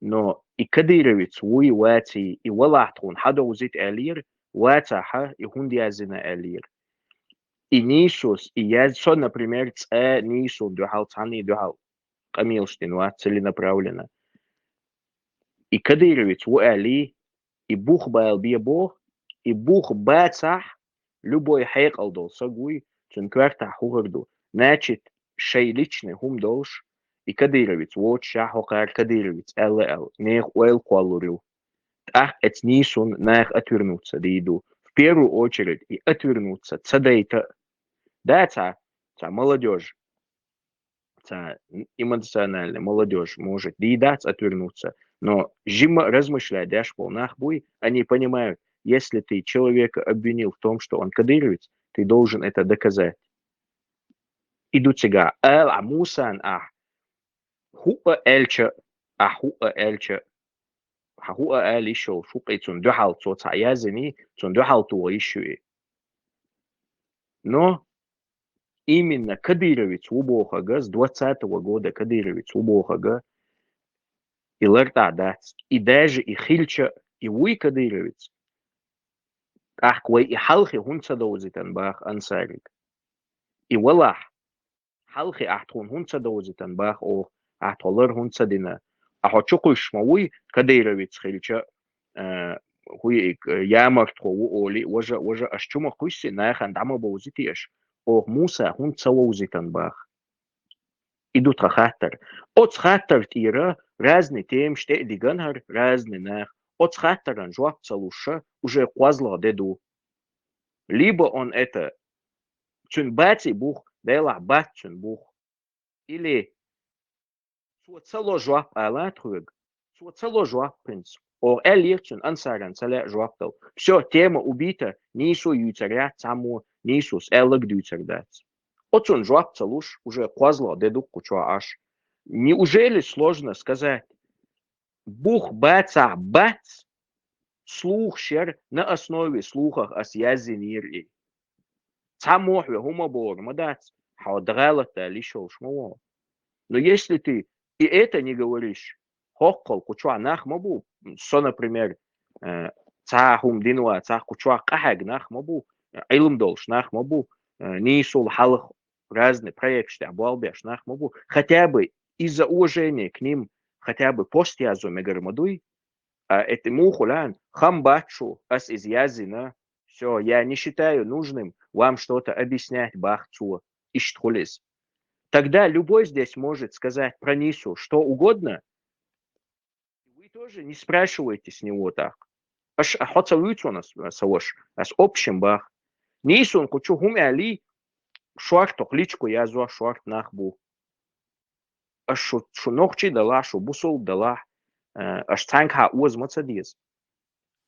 но и кадировец уи вати и валахтун хадоузит элир, ватаха и хундиазина элир. И Нисус, и я сон, например, Нису духал цани духал, камилштин ват целенаправленно. И кадировец у али, и бух байл бия бог, и бух бацах, любой хайк алдол сагуй, цун кварта хугарду. Значит, шей личный хум долш, и кадировец, вот шахокар кадировец, эл, нех уэл куалурил. Ах, эц нисун, нех отвернуться, да иду. В первую очередь, и отвернуться, цадейта. Да, ца молодежь, ца эмоциональная молодежь может, да и дать отвернуться. Но жима размышляет, дашь полнах буй, они понимают, если ты человека обвинил в том, что он кадыровец, ты должен это доказать. Идут сега, мусан, хуа эльча, хуа эль еще, шукай цун духал, цоца языни, цун духал туа еще. Но именно кадыровец у Бога с 20-го года кадыровец у Бога и лартадать, и даже и хильча, и уй кадыровец. Кой и халхи хунца доузитан бах ансарик. И валах халхи ахтун хунца доузитан бах о ахтолар хунца дина. Ахочукуш мауи кадыровец хильча хуй ямартхо оли вожа ашчума хуйси нахан дама боузитиеш. О Муса хунца доузитан бах. Идут хахатар. От хахатар тира разный тем, что диганхар разный нах. От хахатаран жуак целуша уже квазла деду. Либо он это цунбати бух, дела бат цунбух. Или суацало жуак алатруг, суацало жуак принц. О элирчун ансаран целя жуактал. Все, тема убита, нису ютаря саму нисус элак дютардать. Отцун жуак целуш уже квазла деду кучуа аш. Неужели сложно сказать, бух баца бац, слух шер на основе слухах ас язинир. Цамохве гумабор, мадац, хаудгалата лишел шмово. Но если ты и это не говоришь, хоккол, кучуа нах мабу, например, цахум динуа, цах кучуа кахаг нах мабу, илм долш нах мабу, нисул халах разные проекты, абуалбеш нах мабу, хотя бы из-за уважения к ним, хотя бы постязу мегармадуй, это мухулян, хамбачу, ас из язина, все, я не считаю нужным вам что-то объяснять бахцу, иштхулис. Тогда любой здесь может сказать про Нису что угодно. Вы тоже не спрашиваете с него так. Аш ахоцавуются у нас савош, с общим бах. Нису он кучу гуми али шуарт охличку язуа шуарт нахбу. Аш шу нохчи дала, шу бусул дала, аш цанка уаз мацадиз.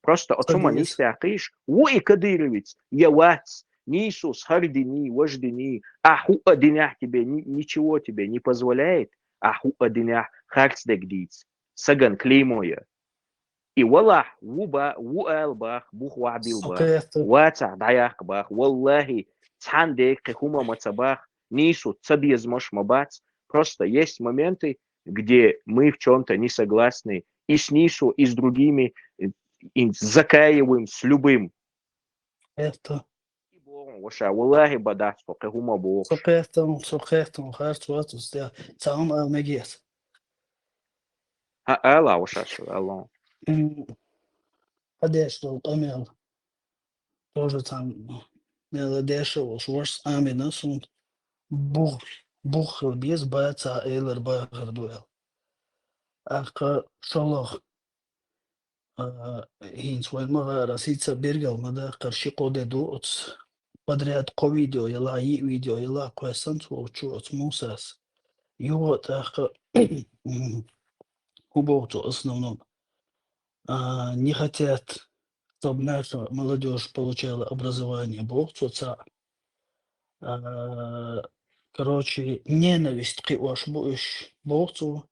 Просто отцума не спякаешь, уи кадыровец, явац, Нису схардини, вождини, аху адинях тебе ничего тебе не позволяет, аху адинях харцдегдиц, саган клеймоя. И валах, вуба, вуалбах, бухвабилбах, ваца даякбах, валлахи, цандек, кехума мацабах, Нису цадиезмош мабац. Просто есть моменты, где мы в чем-то не согласны и с Нису, и с другими, и с Закаевым, с любым. Это. والله بدأت فقهما بوش. سقيتهم خارج واتوس يا تعم المجيس. الله وشاش الله. قديش لو طميل. тоже там дешево шворс амина сун бух без баца эйлер багардуэл. Ака шалох хинс вальмага расица бергал мада карши коде дуц подряд ко видео яла квесан цучу от мусас. Его так уборцу основном не хотят, чтобы наша молодежь получала образование, короче, ненависть к борцу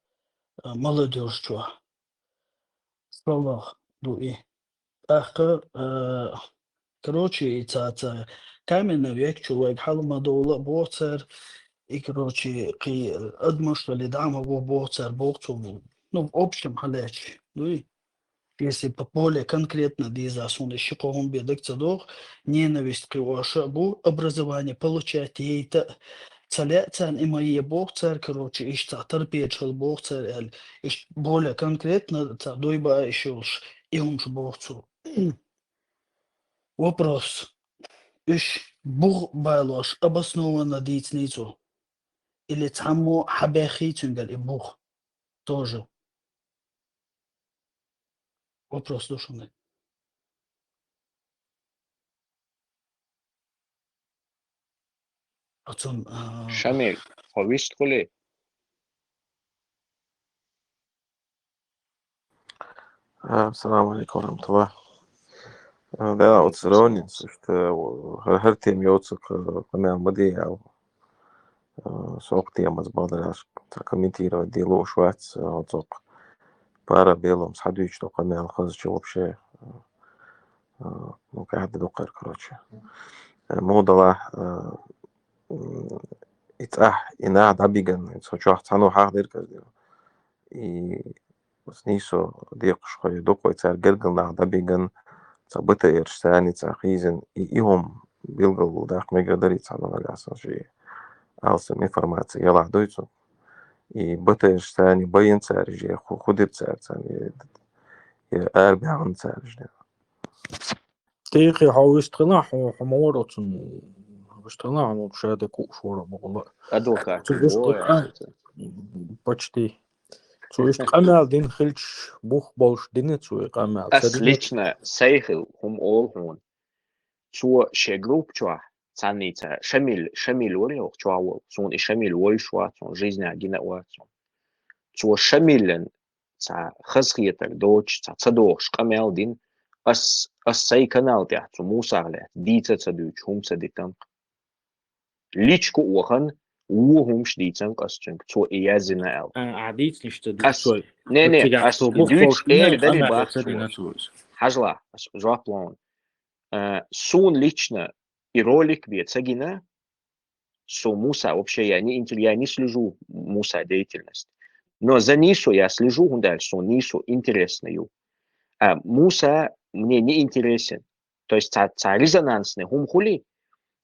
молодежь, что словах дуи. Короче, каменный век человек халмадола борцер, и короче, при адмуш или дама борцер борцу, ну в общем халеч, дуи. Если более конкретно дизасун еще кого бедок цадох, ненависть к вашему образование получать это целяцан и мои богцар, короче, ища терпеть богцар, ищ более конкретно цадойба еще и он же богцу. Вопрос. Ищ бух байлош обоснованно дицницу. Или цамо хабехицунгал и бух тоже. Вопрос душевный. Шамиль, повист коли? السلام عليكم ورحمة الله. ده أوتسروني سوشت هرتيم يوتسك قمع مدي أو سوقتي أمز بادر كميتي رو ديلو شوات أوتسك بارا بيلو مسحدوش لو قمع الخز جواب شيء ممكن حد دوقر كروتش موضوع إتاح إنها دبيجن سوشو أحسنو حاضر كذا بس نيسو ديق شوي دوقو يتسار جرجل نع دبيجن صبته إرشتاني تأخيزن إيهم بيلقوا داخل مقدر يتسانو للأسان شيء ألسم إنفورماتي يلا دويتو بته إرشتاني بين تارجي خودي بتارجي أربع عن تارجي تيخي حاويست قناح وحمورة بشتغلنا عن شهادة كوشورة والله أدوكات почти Цуишт камел дин хилч бух больш дин цуи камел. Лично сейхил хум ол хун. Цу ше групп чуа цаница шамиль орел чуа ол. Цун и шамиль ой шуа цун жизнь агина уа цун. Цу шамилен ца хасхиетер доч ца цадош камел дин ас сей канал тя цу мусарле дица цадуч хум цадитам. Личку ухан وهم شديتن قصتن تو إيازنا أل عديت نشتد أس شوي نه أس دوتش إير داري باخ أما شوش حجلا أس جابلون سون лично и ролик бьет что Муса вообще я не слежу Муса деятельность. Но за Нису я слежу, он дальше, что Нису интересную. А Муса мне не интересен. То есть резонансный хули,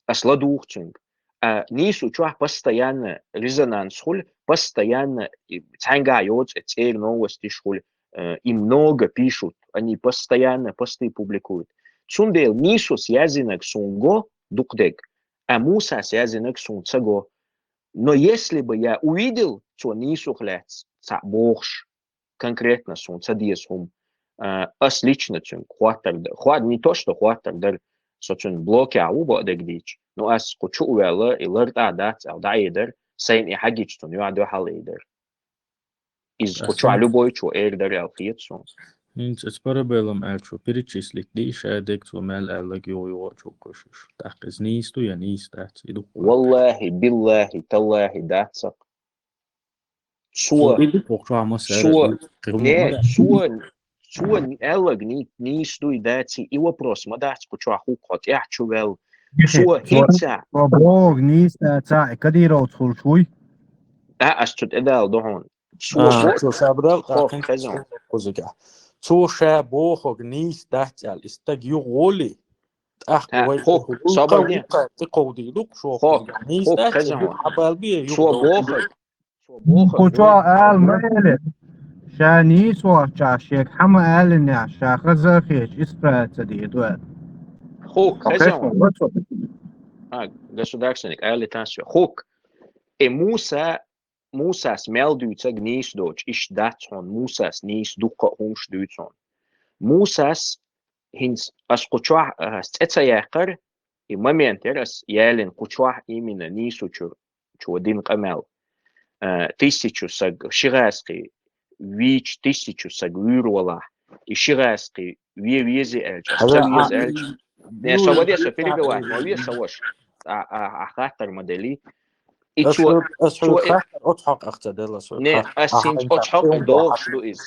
а сладухтинг. А Нису чуах постоянно резонанс хули, постоянно цангают эти новости хули. И много пишут, они постоянно посты публикуют. Цундел Нису связано к сунго дукдек. А Муса связано к сунцаго. Но если бы я увидел, что Нису хлец, богш, конкретно сунца диесум, ас лично цун, хват не то, что хватер, дар, соцун блоки аубо дегдич, но ас хочу увела и лырт адат, алдаидер, сейн и хагич, тун юаду халидер. Из хочу любой, что эрдер алфиетсун. انت اتبربلم الشو بريتشيسلك دي شادك تو مال قالك يو شو كوشش تحقز نيستو يا نيستات يدو والله بالله تالله داتسق سو ellag nisto idati i вопрос мадать почу хукот я чувел су хитса بروغ نيستا تاع كديرو تخل شوي اشتد ادال دهون سو شابدال قاقين سو شابوخ نيس داتال استاج يغولي خوك صبرني تقودي دوك شو نيس خوك داتال حبال بيه سو بوخ كوچو آل ماله شانيس وشا شيك حما آل نع شا خزاخيش إسفات سديدوات خوك خزان государственник алитансио хук и Musas meldūts gnīsdoč išdacon Musas nīs duka humšdūcon Musas hins as kučuah stecajākar и моментер as jālin kučuah именно nīsučur čodin qamel тысячу саг ширайский вич тысячу саг вюрола и ширайский вези эльч савьез эльч не свободия со перебивать но вес савош хатар модели и чё отхак ахтадела со не асинч отхак дохшлу из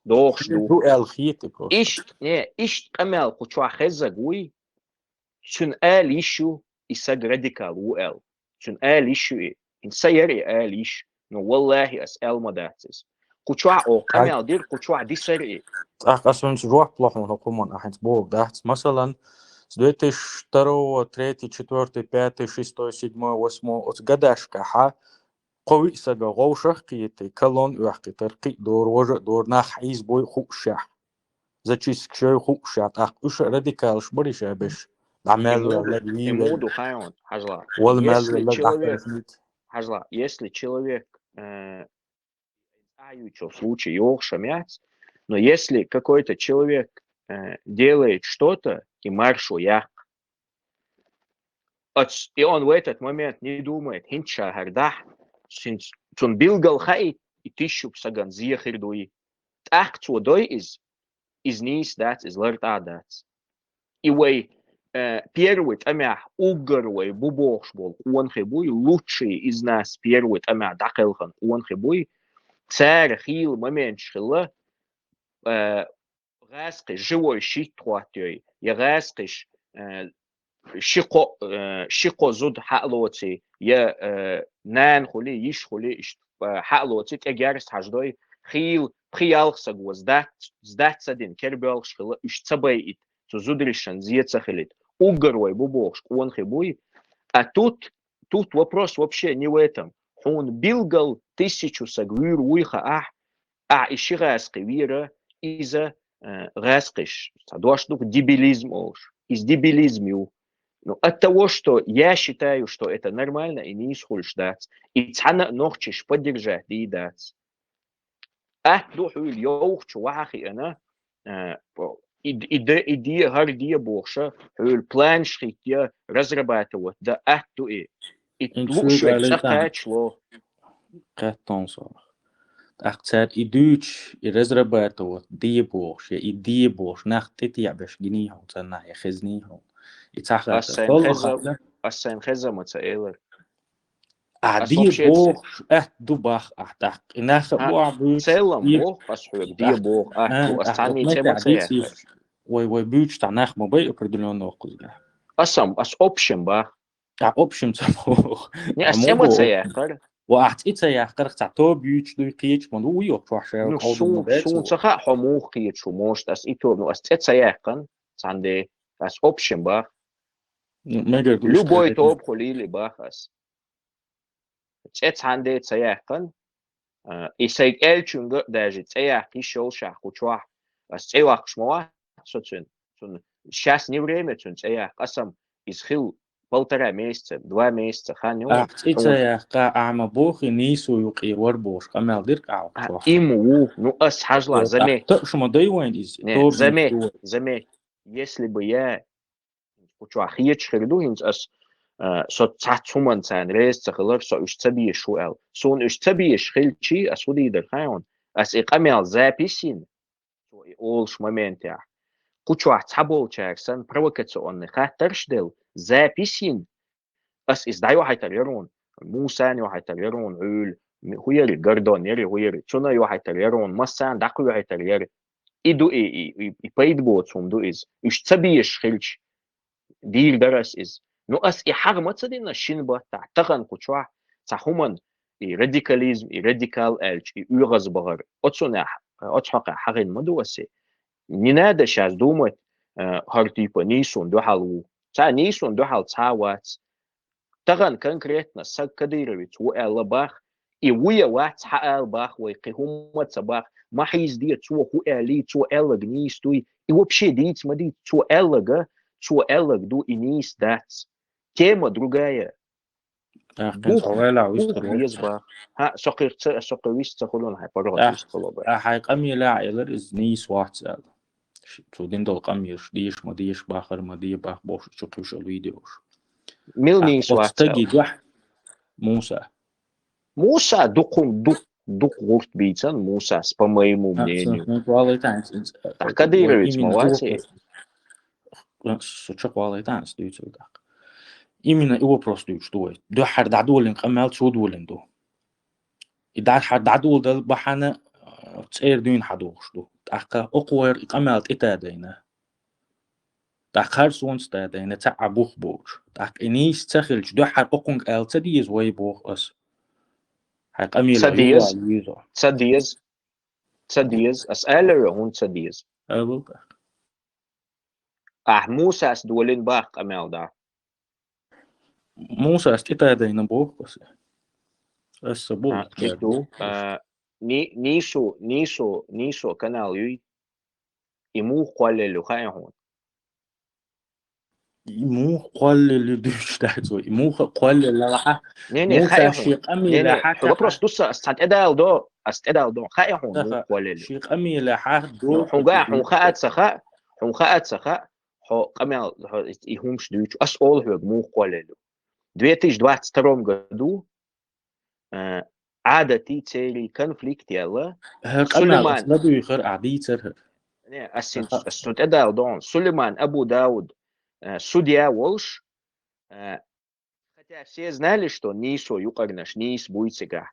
дохшлу ду эл хитико иш qamel kuchua khezagui sun alishu isag radical ul sun alishu in sayari alish no wallahi as almadatis kuchua o qamel dir kuchua disari قسمت روح плохо حكومة أحد بوك ده مثلا 2002 3 4 5 6 7 8 от гадашка ха قوي سجا غوشة قيتي كلون وحكي ترقي دور وجه دور ناح عيز بوي خوشة زاتشيس كشوي خوشة تاق وش راديكال شبري شابش عمال ولا эмоду хайон хажла если человек в случае йохшамяц но если какой-то человек делает что-то и маршу я и он в этот момент не думает хинча хардах цун билгал хай и тищу саган зиехирдуи так цудой из нис дат из ларта дат и вей первый тамя угорвей бубошбол он хебуй лучший из нас первый тамя дакелхан он хебуй царь хил момент шила غاسقش живой щит тватёй я غاسقش شقو زود حقلوتي يا نان خلي يش خلي حقلوتي تجارس حجدوي خيل خيالخسق وزدات سدين كربالخش خلا إش تبايت تزودريشن زيت سخلит угорвой бубокш он хебуй а тут вопрос вообще не в этом он билгал 1000 сагвир уйха ищи غاسقي вира из-за غاسقش дошло дебилизм из дебилизму но от того что я считаю что это нормально и не исхольждать и цана нохчиш поддержать и дать духу اليوم чувахи она идея гардия богша план шрифтя разрабатывать да и лучше захачло قطنصار أختار إدوش الرزرباتو ديبوش يا إديبوش نختتي عبش جنيهم تنا يخزنيهم يتحقق السام خزة متسائلة دي بوخ دباخ أحتاق إنها بوع بوش سلام بوخ أسحوك دي بوخ دو أستعني تما سياخر وي بوش تعناخ مباي أكردلون نوقز أسم أوبشن باخ أوبشن تبوخ أسمت سياخر وأحت إتسياخر تعتو بوش دوي قيش من ويو توحشا نو قودو مبايت سون سخا حموخ قيت شو موش أس إتو نو أستت سياخن عندي أس أوبشن باخ لو بوي توب خليلي باخ أس تت عندي سياخن إسيك إلشونغ داجي سياخ كيشول شاخ وشواح أس سياخ شموا سوتسون сейчас не время тун я قسم изхил 1,5 месяца 2 месяца ханю إتسياخ أعمى بوخ نيسو يقير وربوش قمال ديرك أعوق إمو ну أس حاجلا زمي شو داي وين إز زمي если бы я وشواخية شخردو هنز أس سو تاتومن سان ريز تخلر سو اشتبي شوال سون اشتبي شخلشي أس ودي در خاون أس إقامل زابيسين سو إولش моментя Кучуах цабол чарсан провокационный хаттершдел записин ас издаю хайталерон мусан ю хайталерон ül хуяри гордон яри хуяри чуна ю хайталерон массан даку хайталер иду и пейдбот сумду из иш цабиеш хилч дир дарас из ну ас и хагмацадина шинба таган кучуах цахуман и радикализм и радикал элч и угаз багар отсуна отхаqa хагин мадуаси не надо сейчас думать, типа, нисун духалу. Нисун духал цавац. Таган конкретно сак Кадырович у элбах и уя вац хаэлбах уй кихумат цабах махиз ди цу ху эли цу элэг нистуй и вообще ди цмади цу элэг ду и нис дац. Тема другая. Сокирца хулон хай парод хай камила илер из нис ватсал شو دين دول قمير ديش ما ديش باخر ما دي باخ بوش شوكيوش الفيديوش ميلني سوات تجي واحد موسى دوق غورت بيتن موسى по моему мнению Кадырович молодец чоколатанс дүйцө так именно его просто что до хар дадулин камал чудулин до и дар хар дадул дал бахана цер дүйн хадугшту أخا أقوى إقامات إتادينا تأخر سونس تادينا تعبوخ بوش تأخ إنيس تخلج دوحر أقونك آل تديز وي بوخ أس حق أميلا تديز أسأل هون تديز أبوك موسى أسدولين باخ أمال دا موسى أستيتادينا بوخ أس بوخ نيسو канал юй ему قللو خاي هون ему قللو دوش تاعتو ему قلل راح موسى شيق امي لا вопрос туса استدال دو خاي هون مو قللو شيق امي لا دو حون خاات سخا حو قمل يهمش دوش اس اول هو مو قللو 2022 году عادتي تيري كونفليكت يلا سليمان لا بيخر عادي ترهر نه اسين استدال دون سليمان ابو داود судья Волш хотя все знали что нисо юкагнаш нис буйцега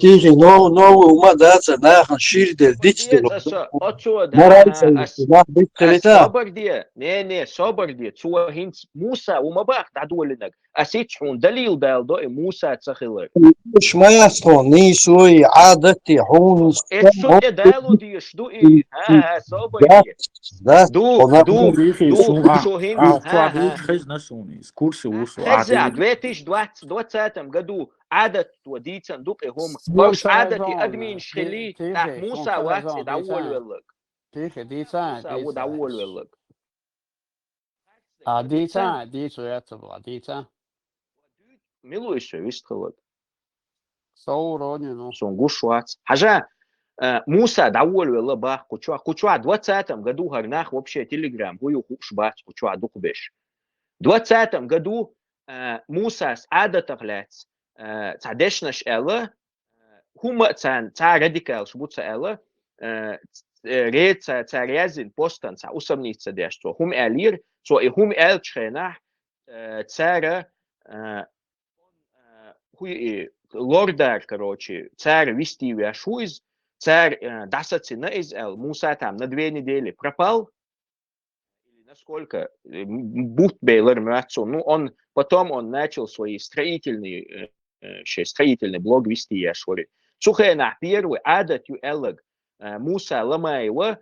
تيجي نو وما داتا ناخن شير دل ديجيتال صبر دي не صبر دي تو هنت موسى وما باخ دادولنك اسيتحون دليل دالدو موسى تخيل مش ما يستون نيسوي عادتي حون شو دالو دي شدو ها صبر دو شو هنت خزنا سوني كورس وصو عادي 2020 году عادة ودي صندوق هم برش عادتي أدمين شخلي تحت موسى واتس داول ولك تيخ ديتا داول ولك ديتا يتبع ديتا ملو إيش ويستخلق صوروني نو سونغوش واتس حاجة موسى داول ولا باخ كوتشوا 20 году هرناخ вообще телеграм هو يخوش بات كوتشوا دوقبش 20 году موسى عادة غلات تعدشناش ألا هما تا راديكال شبوت ألا ريت تا ريازين بوستان تا أسمني تداش تو هم ألير تو هم أل تشينا تارا хуй лордар, короче, царь вести шуиз, царь дасаться на изэл, Муса там на 2 недели пропал, насколько будь бейлер мрацу. Ну, потом он начал свои строительный блог вести, я швори. Сухая на первый адат ю элэг Муса Ламаева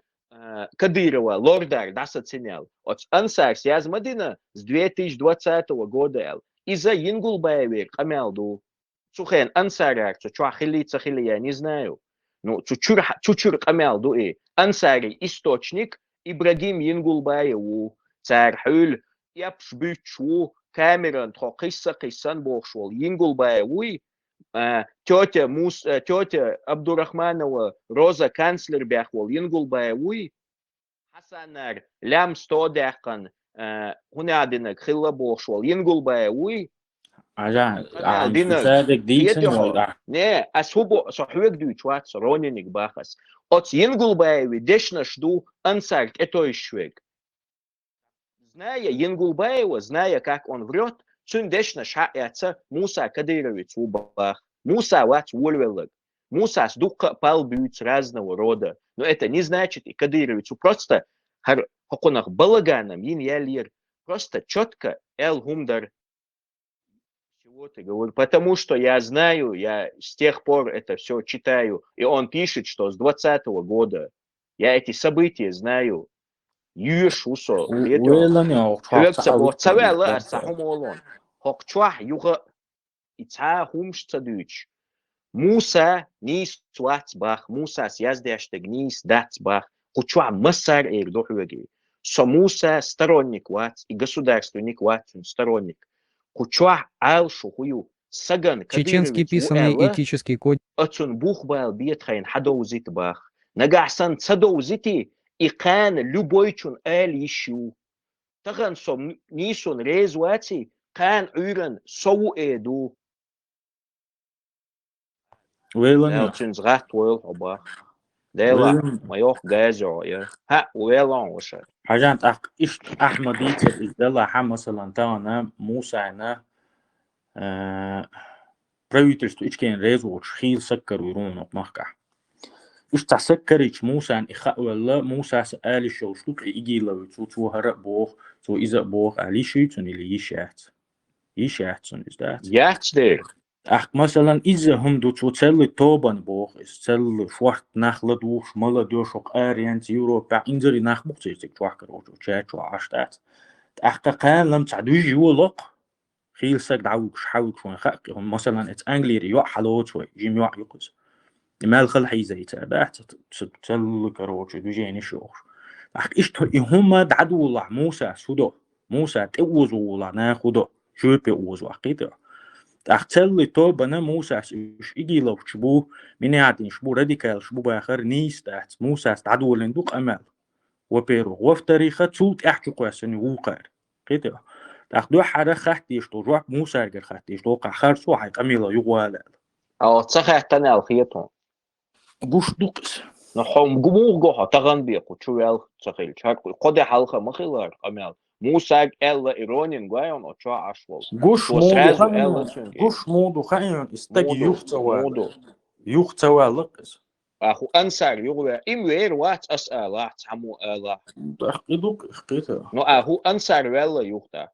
Кадырова лордар дасаценял. От ансарс язмадина с 2020 года из-за Ингулбаевер камялду. Сухен ансарар, цухили, я не знаю. Ну, чучур камялду ансари источник Ибрагим Ингулбаеву царь хюл япш бючу Камерон қиссан бошвол Ингулбаеву тетя Абдурахманова Роза канцлер бяхвол Ингулбаеву Хасанар лям 100 дяхан хунадина хилла бошвол Ингулбаеву عشان تصادق ديتن ولا не асхубо сохвек дучват роненик бахас от Ингулбаеву дешна жду ансарт это ищвек. Зная Ингулбаева, зная, как он врет, цундешна шаятся Муса Кадырович убах. Муса ват вольвелок. Муса с духа пал бьют разного рода. Но это не значит и Кадыровичу просто хоконах балаганом ин ялир. Просто четко эл гумдар. Чего ты говоришь? Потому что я знаю, я с тех пор это все читаю. И он пишет, что с 20-го года я эти события знаю. Юш усо. Цавела асахумолон. Хокчуах юга ица хумшцадуч. Муса нис цвацбах. Муса сяздяштег нис дацбах. Хучуа масар дохвеги. Со Муса сторонник вац и государственник вац сторонник. Хучуа ал шухую саган. Чеченский писанный этический кодекс. Отцун бухбал биетхайн хадоузитбах. Нагасан цадоузити. И кан любой чун ищу. Таган сом нисун резуати кан уран соу эду. ويلن Цун згат вел оба. Дела майох газо я. Ха велон وش. عشان إيش أحمد يتر إزدلا مثلا تانا موسى أنا правительство ичкен резуч хил саккар уйрун махка. إيش تسكريش موسى أن إخوة موسى سأل شو شلوك إيجي لو تو هرب بوخ تو إذا بوخ علي شو توني يشات تون إزدات ياتش دير مثلا إذا هم دو تسلي توبان بوخ تسلي شوحت نخلة دوش ملا دوشوق آريانت يوروبا إنزري نخ بوخسيتك شوحكر وجو تشات وعشتات قان لم تعدوش يولق خيل سك دعوك شحاوك شوين خاقي هم مثلا إت أنجليري يوح حلوت شوي جيم يوح يقز مال خلحي زي تابعت تسلي كروش دوجيني شوخ إيش هما دعدو الله موسى سودو موسى تأوزو الله ناخدو شو بيأوزو عقيدة تلي توبنا موسى إيش إيجي لو شبو من يعدين شبو راديكال شبو بآخر نيس تحت موسى تعدو لندوق أمل وبيرو وفي تاريخه تسوت أحكي قواسني وقار كده تاخدو حدا خاتي يشتو روح موسى غير خاتي يشتو قاخر سو حي قميلة يغوالا أو تصحيح تاني الخيطون قوش دوقس نحوم جموع تغن بيقو تشوال تصحيح شاركو قد حلقة مخيلار قميل موسى إلا إيرانيان غايون أو تشوا عشوال قوش مودو خاين استجي يختوى لقس أخو أنصار يقول إموير وات أسألات حمو ألا تحقيدوك إخقيتها نو أخو أنصار ولا يختا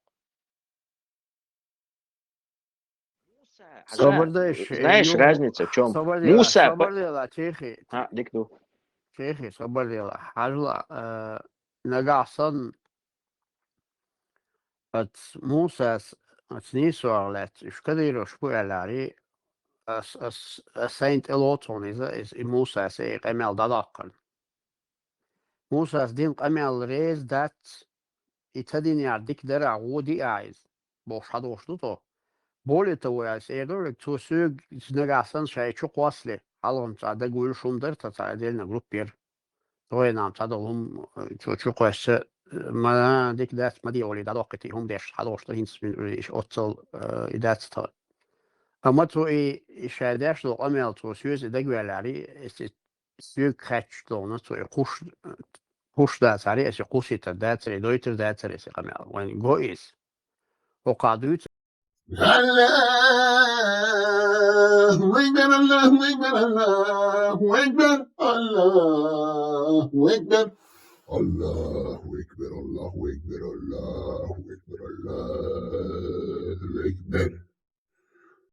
знаешь разница в чем? Муса дикту. شيخي صبر لي حاجة نقعصن ات موسى اتنيسو علت ايش كديرو شبو علاري اس ساينت الوتون is موسى سي قمال دادقن موسى دين قمال ريز دات اتدين يعديك درع ودي عايز بوش حدوش دوتو более того я говорю то сюг нагасан шай чук васле алгам цада гуйл шумдар та отдельно группер то я нам цада лум чук васе ما ديك دات ما دي أولي دادوقتي هم ديش حدوش تهينس إيش أتصل إدات تا أما تو إشاداش لو أميل تو سيوز دقوي على سيوز خاتش لونه تو خوش دات عليه إيش قوسي تدات عليه دويتر دات عليه إيش قميل وين جويس وقعدوت هلا أكبر الله أكبر الله أكبر الله أكبر الله أكبر الله أكبر الله أكبر الله أكبر